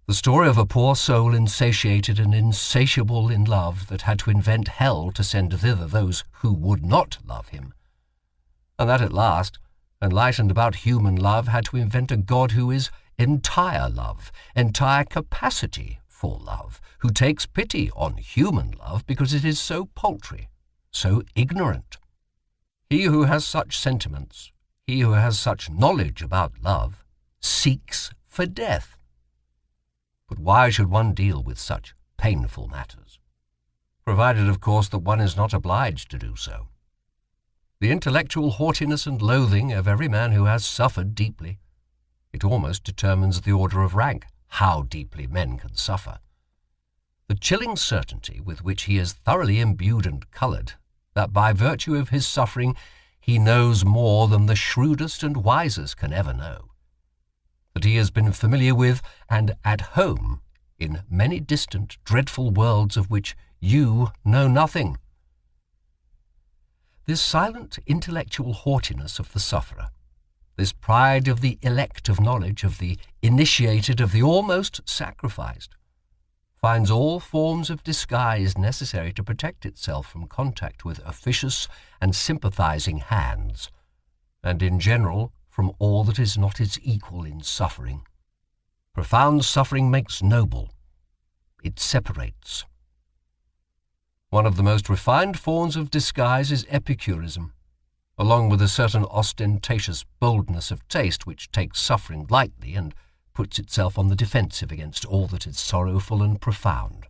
The story of a poor soul insatiated and insatiable in love that had to invent hell to send thither those who would not love him, and that at last, enlightened about human love, had to invent a God who is entire love, entire capacity for love, who takes pity on human love because it is so paltry, so ignorant. He who has such sentiments, he who has such knowledge about love, seeks for death. But why should one deal with such painful matters? Provided, of course, that one is not obliged to do so. The intellectual haughtiness and loathing of every man who has suffered deeply. It almost determines the order of rank, how deeply men can suffer. The chilling certainty with which he is thoroughly imbued and coloured, that by virtue of his suffering he knows more than the shrewdest and wisest can ever know, that he has been familiar with and at home in many distant, dreadful worlds of which you know nothing. This silent intellectual haughtiness of the sufferer, this pride of the elect of knowledge, of the initiated, of the almost sacrificed, finds all forms of disguise necessary to protect itself from contact with officious and sympathizing hands, and in general from all that is not its equal in suffering. Profound suffering makes noble. It separates. One of the most refined forms of disguise is epicurism, along with a certain ostentatious boldness of taste which takes suffering lightly and puts itself on the defensive against all that is sorrowful and profound.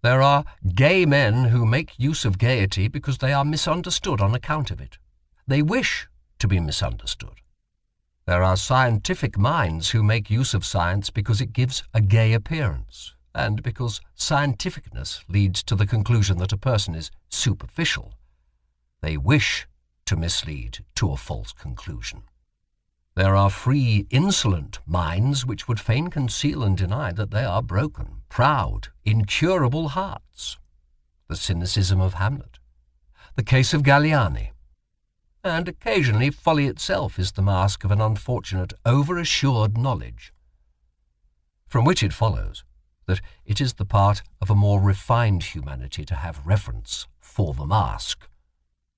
There are gay men who make use of gaiety because they are misunderstood on account of it. They wish to be misunderstood. There are scientific minds who make use of science because it gives a gay appearance, and because scientificness leads to the conclusion that a person is superficial. They wish to mislead to a false conclusion. There are free, insolent minds which would fain conceal and deny that they are broken, proud, incurable hearts. The cynicism of Hamlet, the case of Galliani. And occasionally folly itself is the mask of an unfortunate, over-assured knowledge, from which it follows that it is the part of a more refined humanity to have reverence for the mask,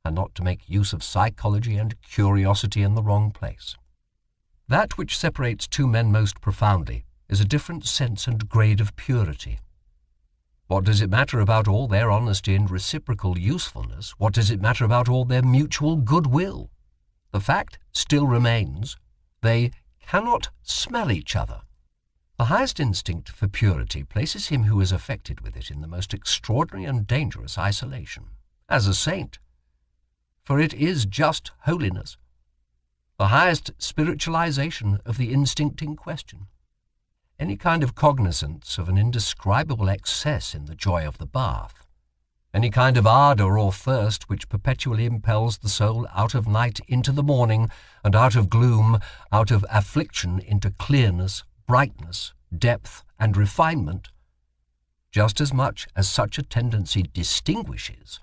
and not to make use of psychology and curiosity in the wrong place. That which separates two men most profoundly is a different sense and grade of purity. What does it matter about all their honesty and reciprocal usefulness? What does it matter about all their mutual goodwill? The fact still remains, they cannot smell each other. The highest instinct for purity places him who is affected with it in the most extraordinary and dangerous isolation, as a saint, for it is just holiness, the highest spiritualization of the instinct in question. Any kind of cognizance of an indescribable excess in the joy of the bath, any kind of ardor or thirst which perpetually impels the soul out of night into the morning, and out of gloom, out of affliction into clearness, brightness, depth, and refinement, just as much as such a tendency distinguishes,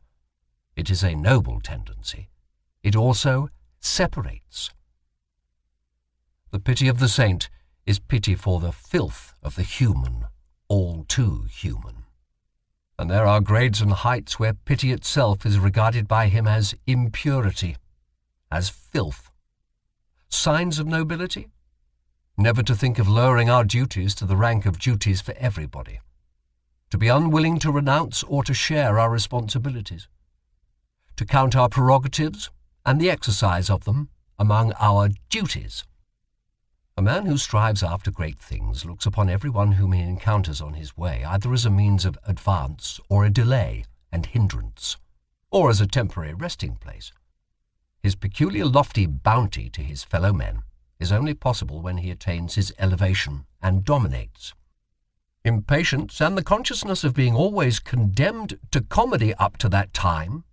it is a noble tendency. It also separates. The pity of the saint is pity for the filth of the human, all too human. And there are grades and heights where pity itself is regarded by him as impurity, as filth. Signs of nobility? Never to think of lowering our duties to the rank of duties for everybody. To be unwilling to renounce or to share our responsibilities. To count our prerogatives and the exercise of them among our duties. A man who strives after great things looks upon everyone whom he encounters on his way either as a means of advance or a delay and hindrance, or as a temporary resting place. His peculiar lofty bounty to his fellow men is only possible when he attains his elevation and dominates. Impatience and the consciousness of being always condemned to comedy up to that time,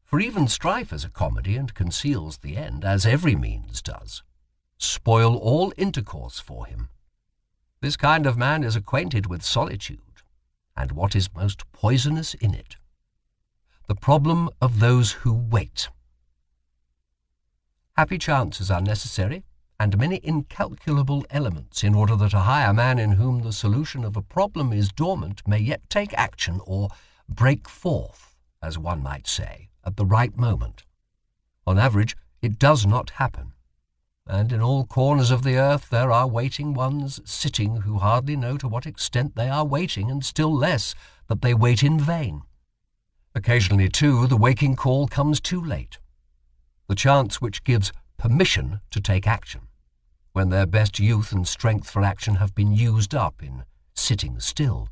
for even strife is a comedy and conceals the end, as every means does, spoil all intercourse for him. This kind of man is acquainted with solitude, and what is most poisonous in it, the problem of those who wait. Happy chances are necessary, and many incalculable elements, in order that a higher man in whom the solution of a problem is dormant may yet take action, or break forth, as one might say, at the right moment. On average, it does not happen. And in all corners of the earth there are waiting ones sitting who hardly know to what extent they are waiting, and still less that they wait in vain. Occasionally, too, the waking call comes too late, the chance which gives permission to take action, when their best youth and strength for action have been used up in sitting still.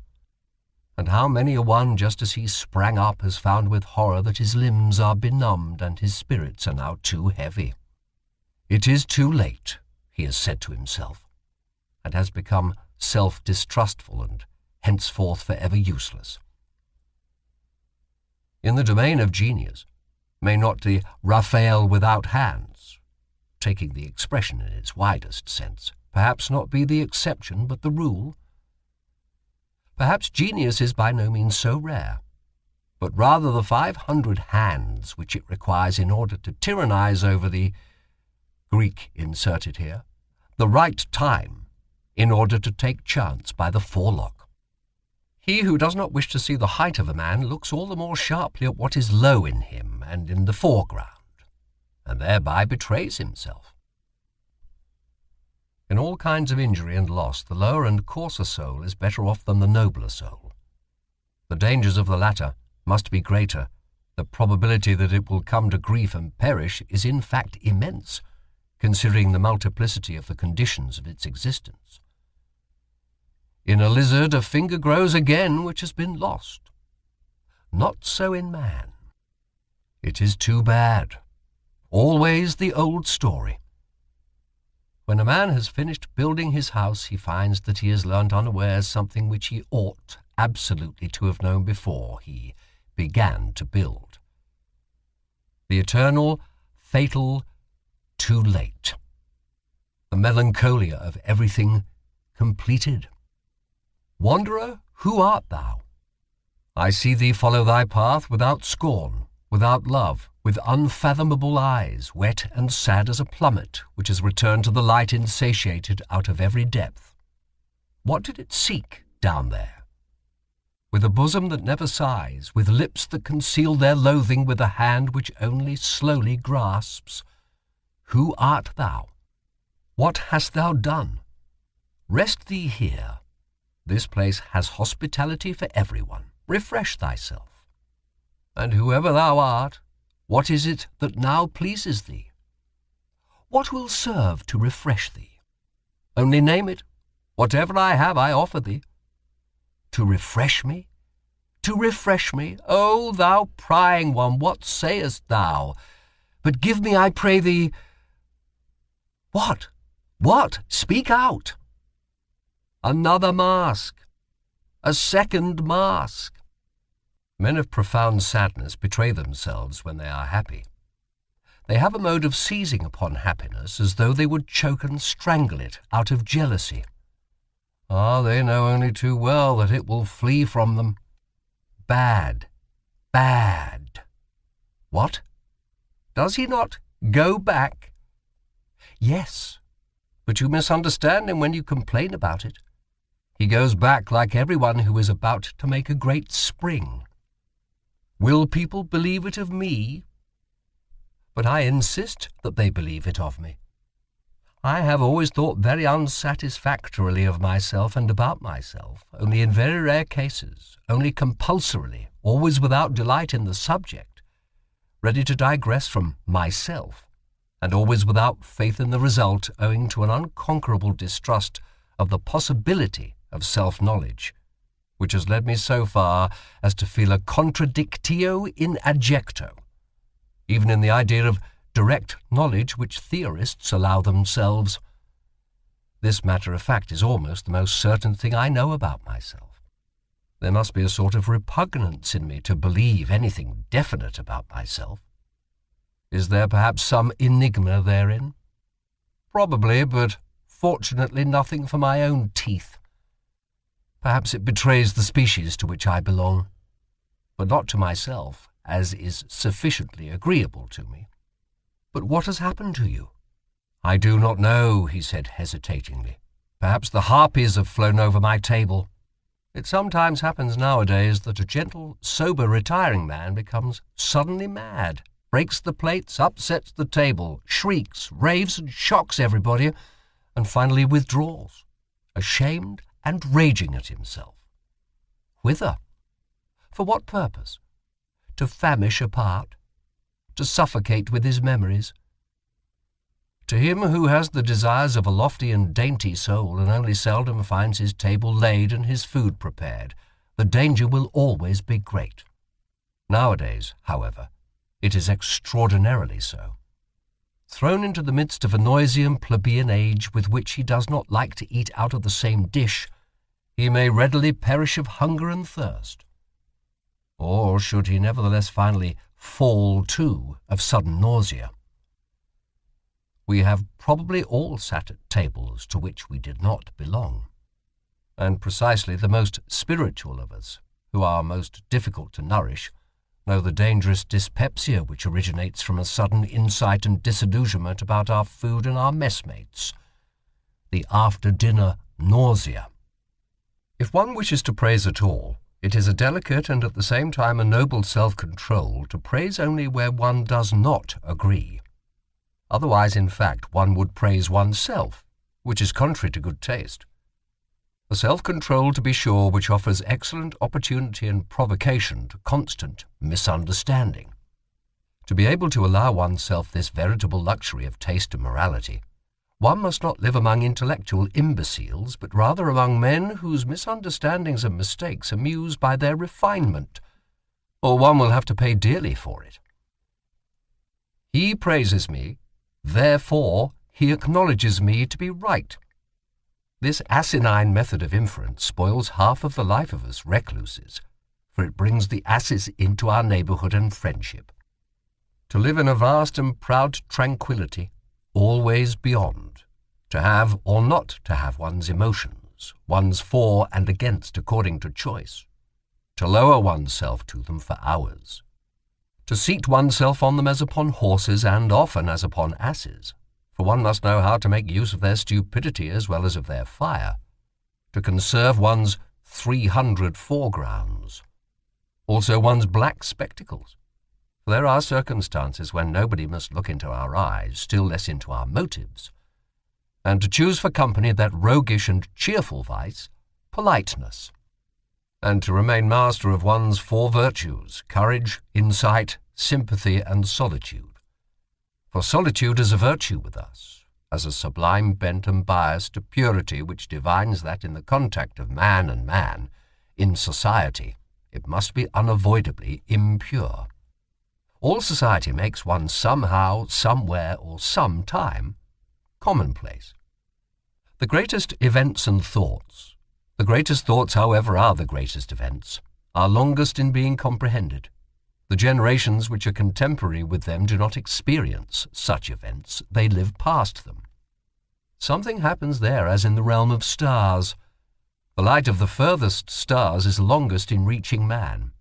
And how many a one, just as he sprang up, has found with horror that his limbs are benumbed and his spirits are now too heavy. It is too late, he has said to himself, and has become self-distrustful and henceforth forever useless. In the domain of genius, may not the Raphael without hands, taking the expression in its widest sense, perhaps not be the exception but the rule? Perhaps genius is by no means so rare, but rather the 500 hands which it requires in order to tyrannize over the Greek inserted here, the right time, in order to take chance by the forelock. He who does not wish to see the height of a man looks all the more sharply at what is low in him and in the foreground, and thereby betrays himself. In all kinds of injury and loss, the lower and coarser soul is better off than the nobler soul. The dangers of the latter must be greater. The probability that it will come to grief and perish is in fact immense, considering the multiplicity of the conditions of its existence. In a lizard a finger grows again which has been lost. Not so in man. It is too bad. Always the old story. When a man has finished building his house, he finds that he has learnt unawares something which he ought absolutely to have known before he began to build. The eternal, fatal, too late. The melancholia of everything completed. Wanderer, who art thou? I see thee follow thy path without scorn, without love, with unfathomable eyes, wet and sad as a plummet which has returned to the light insatiated out of every depth. What did it seek down there? With a bosom that never sighs, with lips that conceal their loathing, with a hand which only slowly grasps. Who art thou? What hast thou done? Rest thee here. This place has hospitality for everyone. Refresh thyself. And whoever thou art, what is it that now pleases thee? What will serve to refresh thee? Only name it. Whatever I have I offer thee. To refresh me? To refresh me? O thou prying one, what sayest thou? But give me, I pray thee— What? What? Speak out. Another mask. A second mask. Men of profound sadness betray themselves when they are happy. They have a mode of seizing upon happiness as though they would choke and strangle it out of jealousy. Ah, they know only too well that it will flee from them. Bad, bad. What? Does he not go back? Yes, but you misunderstand him when you complain about it. He goes back like everyone who is about to make a great spring. Will people believe it of me? But I insist that they believe it of me. I have always thought very unsatisfactorily of myself and about myself, only in very rare cases, only compulsorily, always without delight in the subject, ready to digress from myself, and always without faith in the result, owing to an unconquerable distrust of the possibility of self-knowledge, which has led me so far as to feel a contradictio in adjecto, even in the idea of direct knowledge which theorists allow themselves. This matter of fact is almost the most certain thing I know about myself. There must be a sort of repugnance in me to believe anything definite about myself. Is there perhaps some enigma therein? Probably, but fortunately nothing for my own teeth. Perhaps it betrays the species to which I belong, but not to myself, as is sufficiently agreeable to me. But what has happened to you? I do not know, he said hesitatingly. Perhaps the harpies have flown over my table. It sometimes happens nowadays that a gentle, sober, retiring man becomes suddenly mad, breaks the plates, upsets the table, shrieks, raves and shocks everybody, and finally withdraws, ashamed and raging at himself. Whither? For what purpose? To famish apart? To suffocate with his memories? To him who has the desires of a lofty and dainty soul and only seldom finds his table laid and his food prepared, the danger will always be great. Nowadays, however, it is extraordinarily so. Thrown into the midst of a noisy and plebeian age with which he does not like to eat out of the same dish, he may readily perish of hunger and thirst. Or should he nevertheless finally fall to of sudden nausea? We have probably all sat at tables to which we did not belong. And precisely the most spiritual of us, who are most difficult to nourish, know the dangerous dyspepsia which originates from a sudden insight and disillusionment about our food and our messmates, the after-dinner nausea. If one wishes to praise at all, it is a delicate and at the same time a noble self-control to praise only where one does not agree. Otherwise, in fact, one would praise oneself, which is contrary to good taste. A self-control, to be sure, which offers excellent opportunity and provocation to constant misunderstanding. To be able to allow oneself this veritable luxury of taste and morality, one must not live among intellectual imbeciles, but rather among men whose misunderstandings and mistakes amuse by their refinement, or one will have to pay dearly for it. He praises me, therefore he acknowledges me to be right. This asinine method of inference spoils half of the life of us recluses, for it brings the asses into our neighbourhood and friendship. To live in a vast and proud tranquillity, always beyond, to have or not to have one's emotions, one's for and against according to choice, to lower oneself to them for hours, to seat oneself on them as upon horses and often as upon asses, for one must know how to make use of their stupidity as well as of their fire, to conserve one's 300 foregrounds, also one's black spectacles. For there are circumstances when nobody must look into our eyes, still less into our motives, and to choose for company that roguish and cheerful vice, politeness, and to remain master of one's four virtues, courage, insight, sympathy, and solitude. For solitude is a virtue with us, as a sublime bent and bias to purity which divines that in the contact of man and man, in society, it must be unavoidably impure. All society makes one somehow, somewhere, or sometime commonplace. The greatest events and thoughts, the greatest thoughts, however, are the greatest events, are longest in being comprehended. The generations which are contemporary with them do not experience such events, they live past them. Something happens there as in the realm of stars. The light of the furthest stars is longest in reaching man,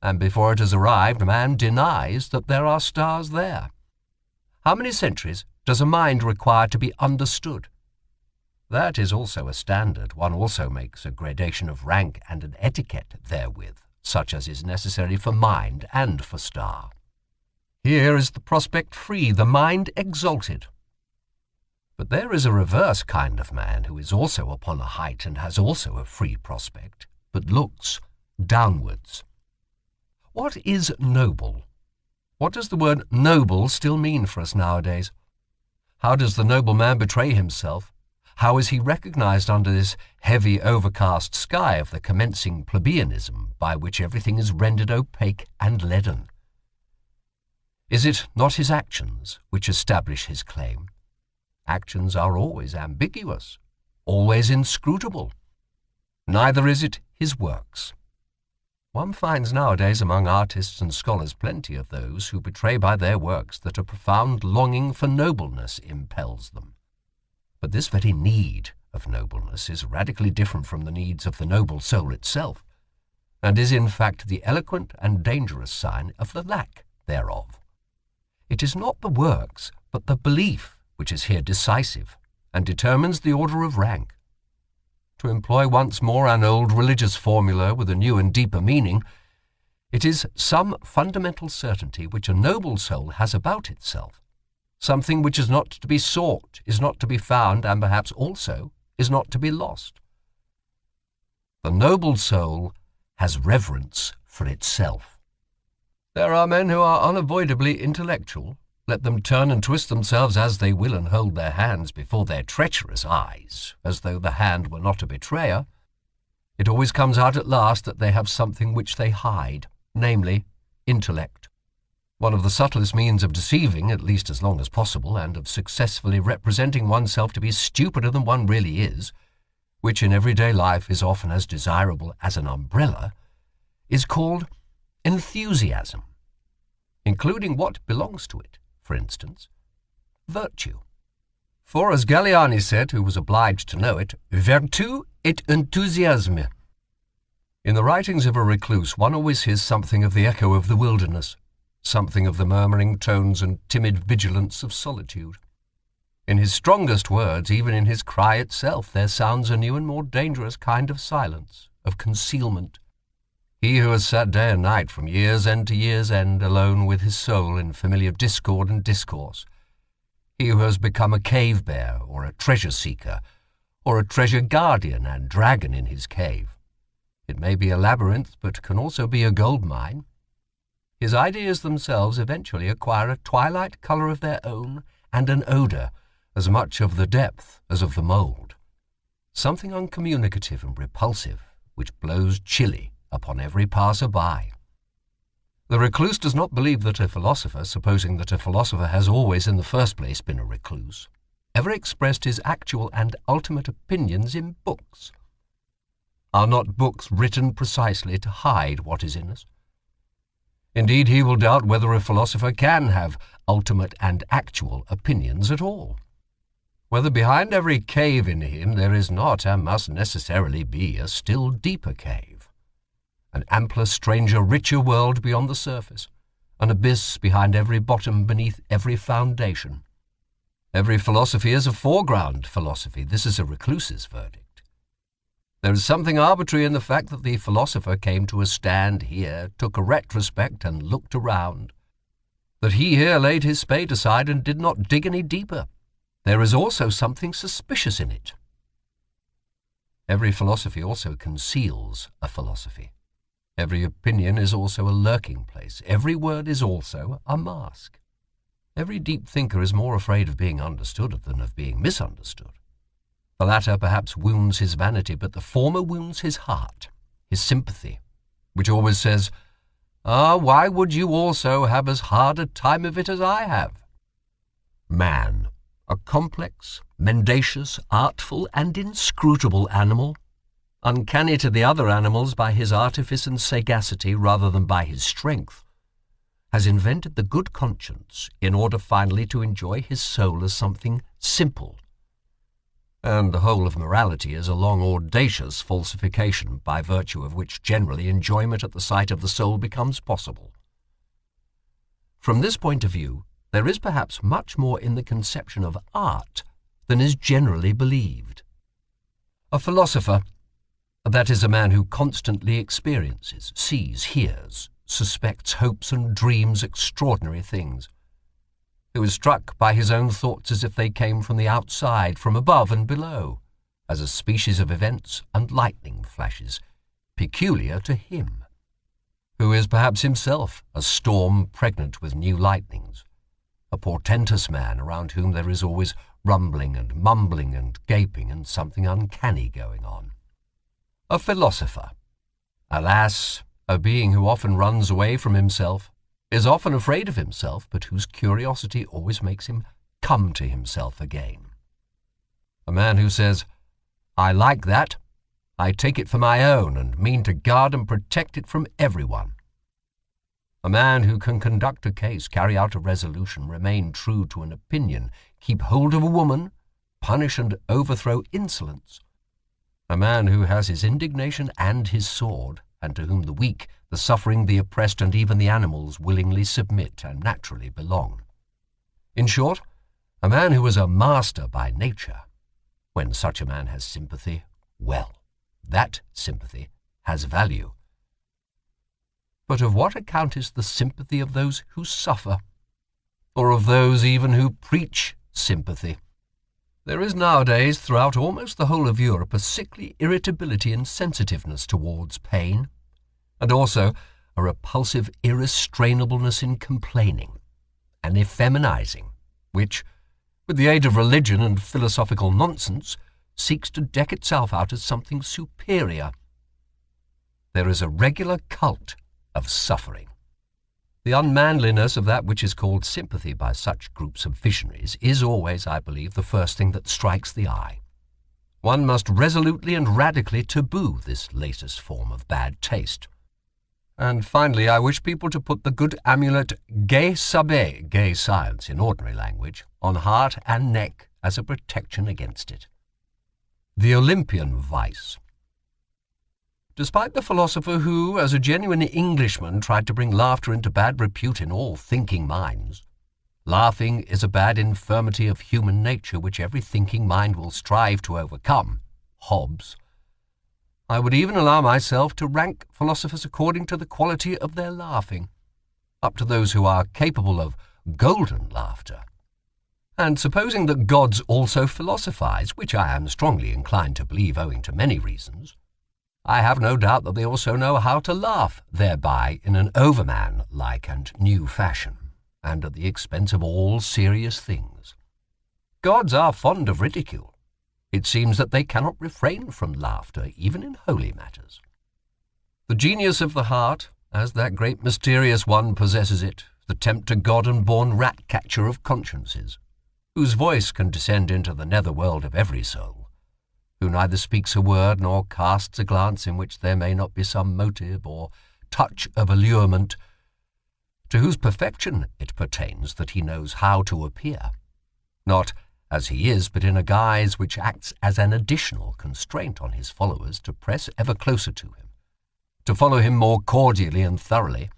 and before it has arrived, man denies that there are stars there. How many centuries does a mind require to be understood? That is also a standard. One also makes a gradation of rank and an etiquette therewith, such as is necessary for mind and for star. Here is the prospect free, the mind exalted. But there is a reverse kind of man who is also upon a height and has also a free prospect, but looks downwards. What is noble? What does the word noble still mean for us nowadays? How does the noble man betray himself? How is he recognized under this heavy overcast sky of the commencing plebeianism by which everything is rendered opaque and leaden? Is it not his actions which establish his claim? Actions are always ambiguous, always inscrutable. Neither is it his works. One finds nowadays among artists and scholars plenty of those who betray by their works that a profound longing for nobleness impels them. But this very need of nobleness is radically different from the needs of the noble soul itself, and is in fact the eloquent and dangerous sign of the lack thereof. It is not the works, but the belief which is here decisive, and determines the order of rank. To employ once more an old religious formula with a new and deeper meaning, it is some fundamental certainty which a noble soul has about itself, something which is not to be sought, is not to be found, and perhaps also is not to be lost. The noble soul has reverence for itself. There are men who are unavoidably intellectual. Let them turn and twist themselves as they will and hold their hands before their treacherous eyes, as though the hand were not a betrayer. It always comes out at last that they have something which they hide, namely, intellect. One of the subtlest means of deceiving, at least as long as possible, and of successfully representing oneself to be stupider than one really is, which in everyday life is often as desirable as an umbrella, is called enthusiasm, including what belongs to it, for instance, virtue. For as Galliani said, who was obliged to know it, virtu et enthusiasme. In the writings of a recluse, one always hears something of the echo of the wilderness, something of the murmuring tones and timid vigilance of solitude. In his strongest words, even in his cry itself, there sounds a new and more dangerous kind of silence, of concealment. He who has sat day and night from year's end to year's end, alone with his soul in familiar discord and discourse, he who has become a cave-bear or a treasure-seeker, or a treasure-guardian and dragon in his cave. It may be a labyrinth, but can also be a gold mine. His ideas themselves eventually acquire a twilight colour of their own and an odour, as much of the depth as of the mould, something uncommunicative and repulsive, which blows chilly upon every passer-by. The recluse does not believe that a philosopher, supposing that a philosopher has always in the first place been a recluse, ever expressed his actual and ultimate opinions in books. Are not books written precisely to hide what is in us? Indeed, he will doubt whether a philosopher can have ultimate and actual opinions at all. Whether behind every cave in him there is not and must necessarily be a still deeper cave, an ampler, stranger, richer world beyond the surface, an abyss behind every bottom, beneath every foundation. Every philosophy is a foreground philosophy. This is a recluse's verdict. There is something arbitrary in the fact that the philosopher came to a stand here, took a retrospect and looked around, that he here laid his spade aside and did not dig any deeper. There is also something suspicious in it. Every philosophy also conceals a philosophy. Every opinion is also a lurking place. Every word is also a mask. Every deep thinker is more afraid of being understood than of being misunderstood. The latter perhaps wounds his vanity, but the former wounds his heart, his sympathy, which always says, why would you also have as hard a time of it as I have? Man, a complex, mendacious, artful, and inscrutable animal, uncanny to the other animals by his artifice and sagacity rather than by his strength, has invented the good conscience in order finally to enjoy his soul as something simple. And the whole of morality is a long audacious falsification by virtue of which generally enjoyment at the sight of the soul becomes possible. From this point of view, there is perhaps much more in the conception of art than is generally believed. A philosopher, that is a man who constantly experiences, sees, hears, suspects, hopes and dreams extraordinary things, who is struck by his own thoughts as if they came from the outside, from above and below, as a species of events and lightning flashes, peculiar to him, who is perhaps himself a storm pregnant with new lightnings, a portentous man around whom there is always rumbling and mumbling and gaping and something uncanny going on. A philosopher, alas, a being who often runs away from himself, is often afraid of himself, but whose curiosity always makes him come to himself again. A man who says, I like that, I take it for my own and mean to guard and protect it from everyone. A man who can conduct a case, carry out a resolution, remain true to an opinion, keep hold of a woman, punish and overthrow insolence. A man who has his indignation and his sword, and to whom the weak, the suffering, the oppressed, and even the animals willingly submit and naturally belong. In short, a man who is a master by nature. When such a man has sympathy, well, that sympathy has value. But of what account is the sympathy of those who suffer, or of those even who preach sympathy? There is nowadays throughout almost the whole of Europe a sickly irritability and sensitiveness towards pain, and also a repulsive irrestrainableness in complaining, an effeminizing, which, with the aid of religion and philosophical nonsense, seeks to deck itself out as something superior. There is a regular cult of suffering. The unmanliness of that which is called sympathy by such groups of visionaries is always, I believe, the first thing that strikes the eye. One must resolutely and radically taboo this latest form of bad taste. And finally, I wish people to put the good amulet gai saber, gay science in ordinary language, on heart and neck as a protection against it. The Olympian vice. Despite the philosopher who, as a genuine Englishman, tried to bring laughter into bad repute in all thinking minds, laughing is a bad infirmity of human nature which every thinking mind will strive to overcome, Hobbes. I would even allow myself to rank philosophers according to the quality of their laughing, up to those who are capable of golden laughter. And supposing that gods also philosophize, which I am strongly inclined to believe owing to many reasons, I have no doubt that they also know how to laugh thereby in an overman-like and new fashion, and at the expense of all serious things. Gods are fond of ridicule. It seems that they cannot refrain from laughter, even in holy matters. The genius of the heart, as that great mysterious one possesses it, the tempter god and born rat-catcher of consciences, whose voice can descend into the nether world of every soul, who neither speaks a word nor casts a glance in which there may not be some motive or touch of allurement, to whose perfection it pertains that he knows how to appear, not as he is, but in a guise which acts as an additional constraint on his followers to press ever closer to him, to follow him more cordially and thoroughly.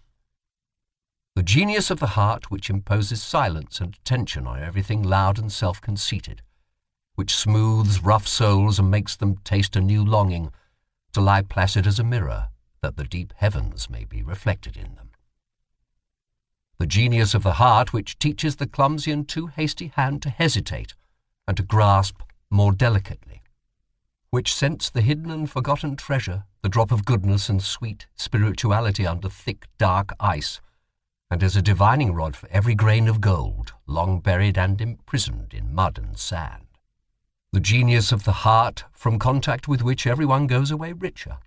The genius of the heart which imposes silence and attention on everything loud and self-conceited, which smooths rough souls and makes them taste a new longing to lie placid as a mirror, that the deep heavens may be reflected in them. The genius of the heart which teaches the clumsy and too hasty hand to hesitate and to grasp more delicately, which scents the hidden and forgotten treasure, the drop of goodness and sweet spirituality under thick, dark ice, and is a divining rod for every grain of gold, long buried and imprisoned in mud and sand. The genius of the heart, from contact with which everyone goes away richer,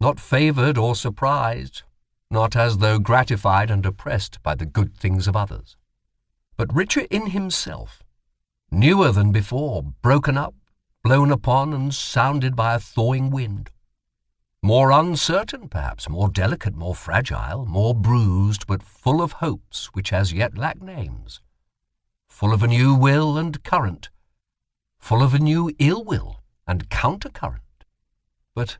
not favoured or surprised, not as though gratified and oppressed by the good things of others, but richer in himself, newer than before, broken up, blown upon and sounded by a thawing wind, more uncertain perhaps, more delicate, more fragile, more bruised, but full of hopes which as yet lack names, full of a new will and current, full of a new ill will and countercurrent. But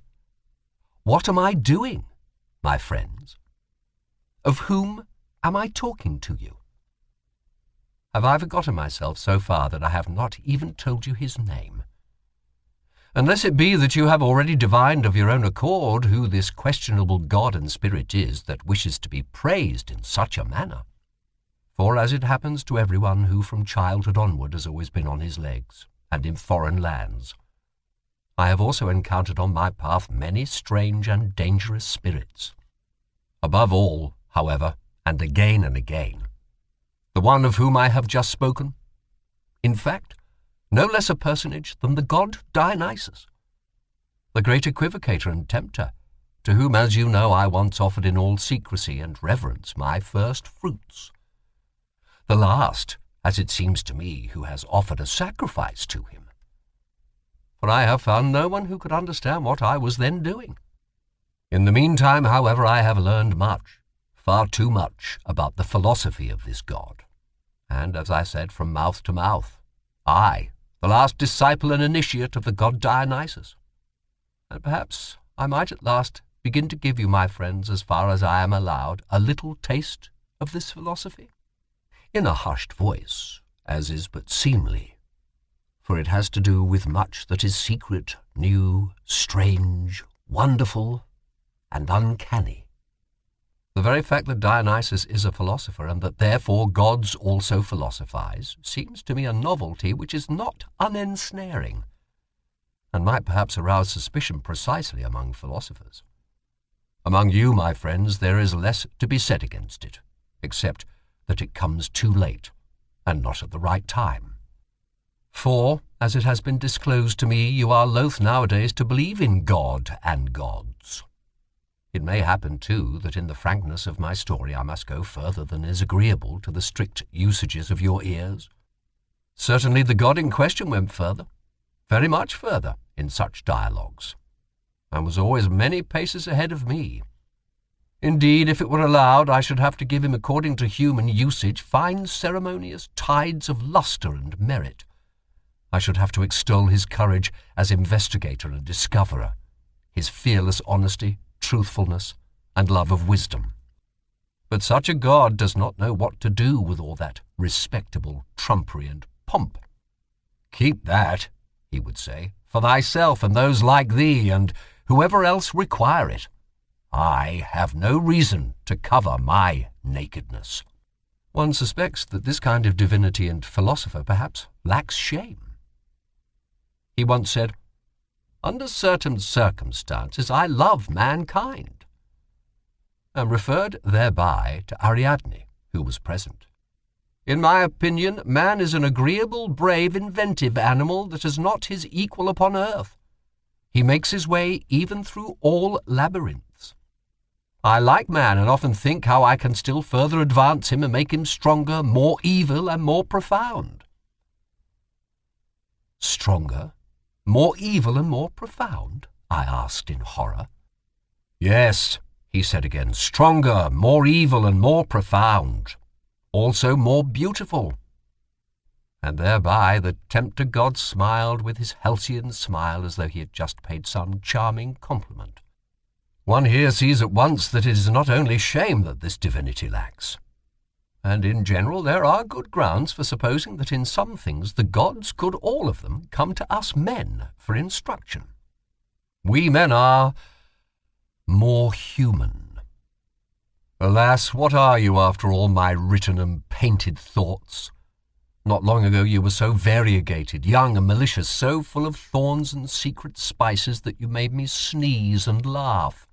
what am I doing, my friends? Of whom am I talking to you? Have I forgotten myself so far that I have not even told you his name? Unless it be that you have already divined of your own accord who this questionable god and spirit is that wishes to be praised in such a manner. For as it happens to everyone who from childhood onward has always been on his legs, and in foreign lands, I have also encountered on my path many strange and dangerous spirits. Above all, however, and again, the one of whom I have just spoken, in fact, no less a personage than the god Dionysus, the great equivocator and tempter, to whom, as you know, I once offered in all secrecy and reverence my first fruits, the last, as it seems to me, who has offered a sacrifice to him. For I have found no one who could understand what I was then doing. In the meantime, however, I have learned much, far too much, about the philosophy of this god, and, as I said, from mouth to mouth, I, the last disciple and initiate of the god Dionysus. And perhaps I might at last begin to give you, my friends, as far as I am allowed, a little taste of this philosophy, in a hushed voice, as is but seemly, for it has to do with much that is secret, new, strange, wonderful, and uncanny. The very fact that Dionysus is a philosopher, and that therefore gods also philosophize, seems to me a novelty which is not unensnaring, and might perhaps arouse suspicion precisely among philosophers. Among you, my friends, there is less to be said against it, except that it comes too late, and not at the right time. For, as it has been disclosed to me, you are loath nowadays to believe in God and gods. It may happen, too, that in the frankness of my story I must go further than is agreeable to the strict usages of your ears. Certainly the god in question went further, very much further, in such dialogues, and was always many paces ahead of me. Indeed, if it were allowed, I should have to give him, according to human usage, fine ceremonious tides of lustre and merit. I should have to extol his courage as investigator and discoverer, his fearless honesty, truthfulness, and love of wisdom. But such a god does not know what to do with all that respectable trumpery and pomp. "Keep that," he would say, "for thyself and those like thee, and whoever else require it. I have no reason to cover my nakedness." One suspects that this kind of divinity and philosopher perhaps lacks shame. He once said, "Under certain circumstances I love mankind," and referred thereby to Ariadne, who was present. "In my opinion, man is an agreeable, brave, inventive animal that has not his equal upon earth. He makes his way even through all labyrinths. I like man, and often think how I can still further advance him and make him stronger, more evil, and more profound." "Stronger, more evil, and more profound?" I asked in horror. "Yes," he said again, "stronger, more evil, and more profound. Also more beautiful." And thereby the tempter god smiled with his halcyon smile as though he had just paid some charming compliment. One here sees at once that it is not only shame that this divinity lacks. And in general there are good grounds for supposing that in some things the gods could all of them come to us men for instruction. We men are more human. Alas, what are you after all, my written and painted thoughts? Not long ago you were so variegated, young and malicious, so full of thorns and secret spices that you made me sneeze and laugh.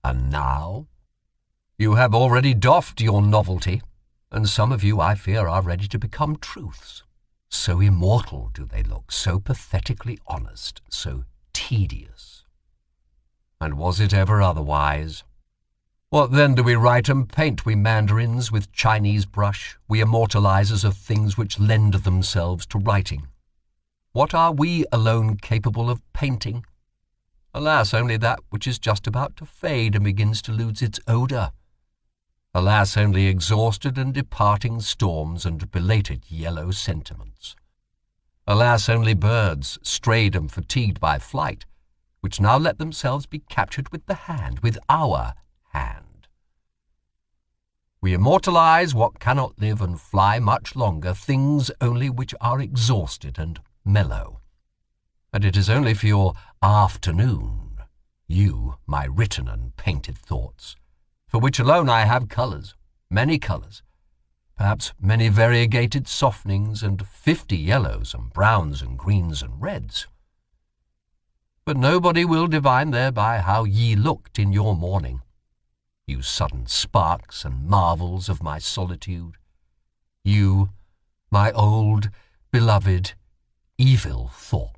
And now you have already doffed your novelty, and some of you, I fear, are ready to become truths. So immortal do they look, so pathetically honest, so tedious. And was it ever otherwise? What then do we write and paint, we mandarins, with Chinese brush, we immortalizers of things which lend themselves to writing? What are we alone capable of painting? Alas, only that which is just about to fade and begins to lose its odour. Alas, only exhausted and departing storms and belated yellow sentiments. Alas, only birds, strayed and fatigued by flight, which now let themselves be captured with the hand, with our hand. We immortalize what cannot live and fly much longer, things only which are exhausted and mellow. And it is only for your afternoon, you, my written and painted thoughts, for which alone I have colours, many colours, perhaps many variegated softenings, and 50 yellows and browns and greens and reds. But nobody will divine thereby how ye looked in your morning, you sudden sparks and marvels of my solitude, you, my old, beloved, evil thoughts.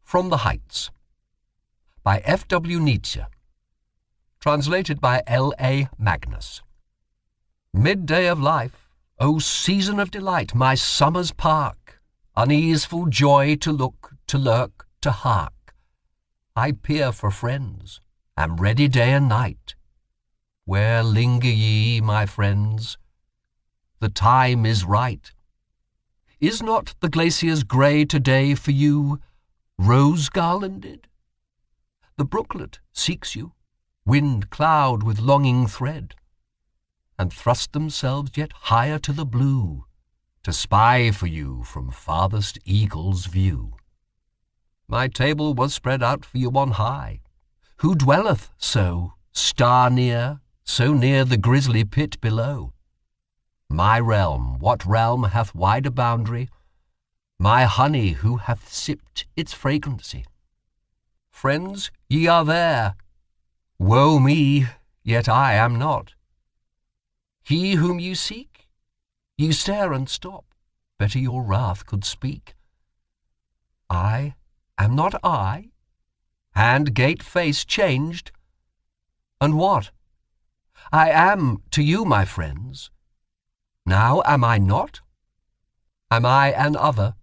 From the Heights, by F.W. Nietzsche, translated by L.A. Magnus. Midday of life, O season of delight, my summer's park, uneaseful joy to look, to lurk, to hark. I peer for friends, am ready day and night. Where linger ye, my friends? The time is right. Is not the glacier's grey today for you rose-garlanded? The brooklet seeks you, wind cloud with longing thread, and thrust themselves yet higher to the blue, to spy for you from farthest eagle's view. My table was spread out for you on high. Who dwelleth so, star near, so near the grisly pit below? My realm, what realm hath wider boundary? My honey, who hath sipped its fragrancy? Friends, ye are there. Woe me, yet I am not. He whom you seek, ye stare and stop. Better your wrath could speak. I am not I? Hand, gait, face changed? And what? I am to you, my friends. Now am I not? Am I an other?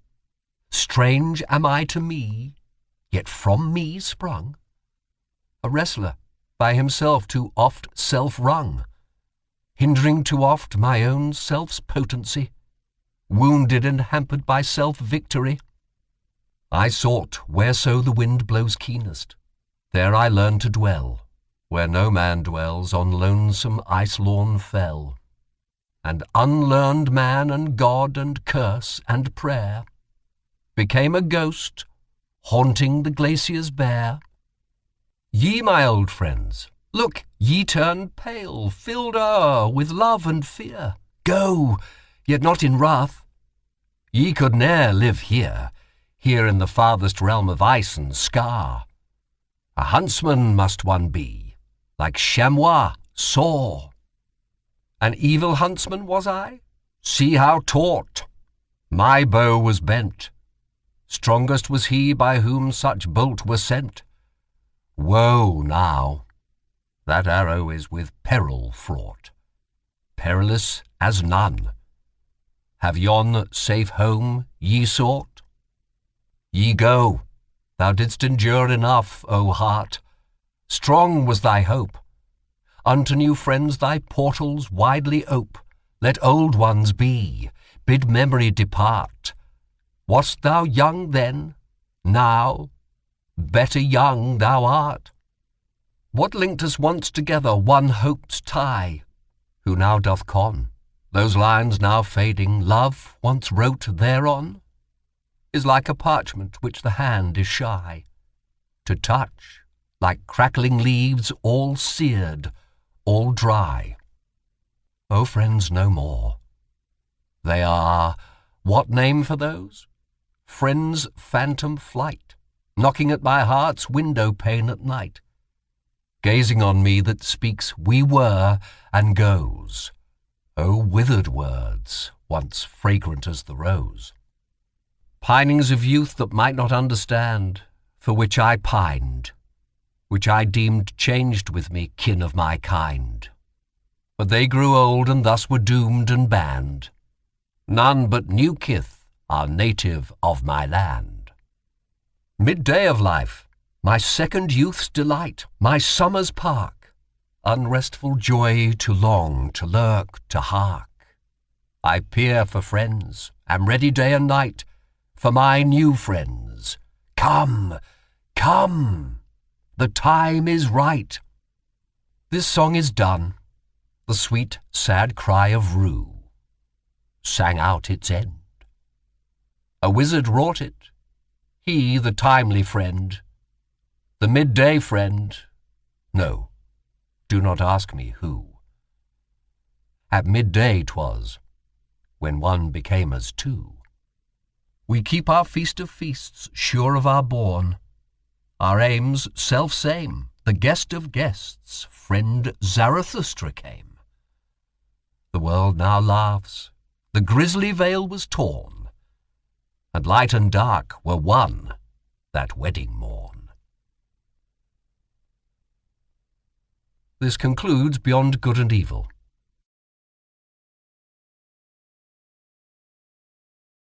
Strange am I to me, yet from me sprung? A wrestler, by himself too oft self-wrung, hindering too oft my own self's potency, wounded and hampered by self-victory. I sought whereso the wind blows keenest, there I learned to dwell, where no man dwells on lonesome ice-lawn fell. And unlearned man and God and curse and prayer became a ghost, haunting the glaciers bare. Ye, my old friends, look, ye turn pale, filled o'er with love and fear. Go, yet not in wrath. Ye could ne'er live here in the farthest realm of ice and scar. A huntsman must one be, like chamois, saw. An evil huntsman was I? See how taut! My bow was bent. Strongest was he by whom such bolt were sent. Woe now! That arrow is with peril fraught, perilous as none. Have yon safe home ye sought? Ye go, thou didst endure enough, O heart. Strong was thy hope. Unto new friends thy portals widely ope. Let old ones be, bid memory depart. Wast thou young then? Now? Better young thou art. What linked us once together, one hope's tie? Who now doth con? Those lines now fading, love once wrote thereon, is like a parchment which the hand is shy to touch, like crackling leaves all seared, all dry. O friends no more. They are, what name for those? Friends' phantom flight, knocking at my heart's window pane at night, gazing on me that speaks we were and goes. O withered words, once fragrant as the rose. Pinings of youth that might not understand, for which I pined, which I deemed changed with me, kin of my kind. But they grew old and thus were doomed and banned. None but new kith are native of my land. Midday of life, my second youth's delight, my summer's park, unrestful joy to long, to lurk, to hark. I peer for friends, am ready day and night, for my new friends. Come, come, the time is right. This song is done, the sweet, sad cry of rue sang out its end. A wizard wrought it, he the timely friend, the midday friend. No, do not ask me who. At midday 'twas, when one became as two. We keep our feast of feasts, sure of our bourne, our aims self-same, the guest of guests, friend Zarathustra came. The world now laughs, the grisly veil was torn, and light and dark were one that wedding morn. This concludes Beyond Good and Evil,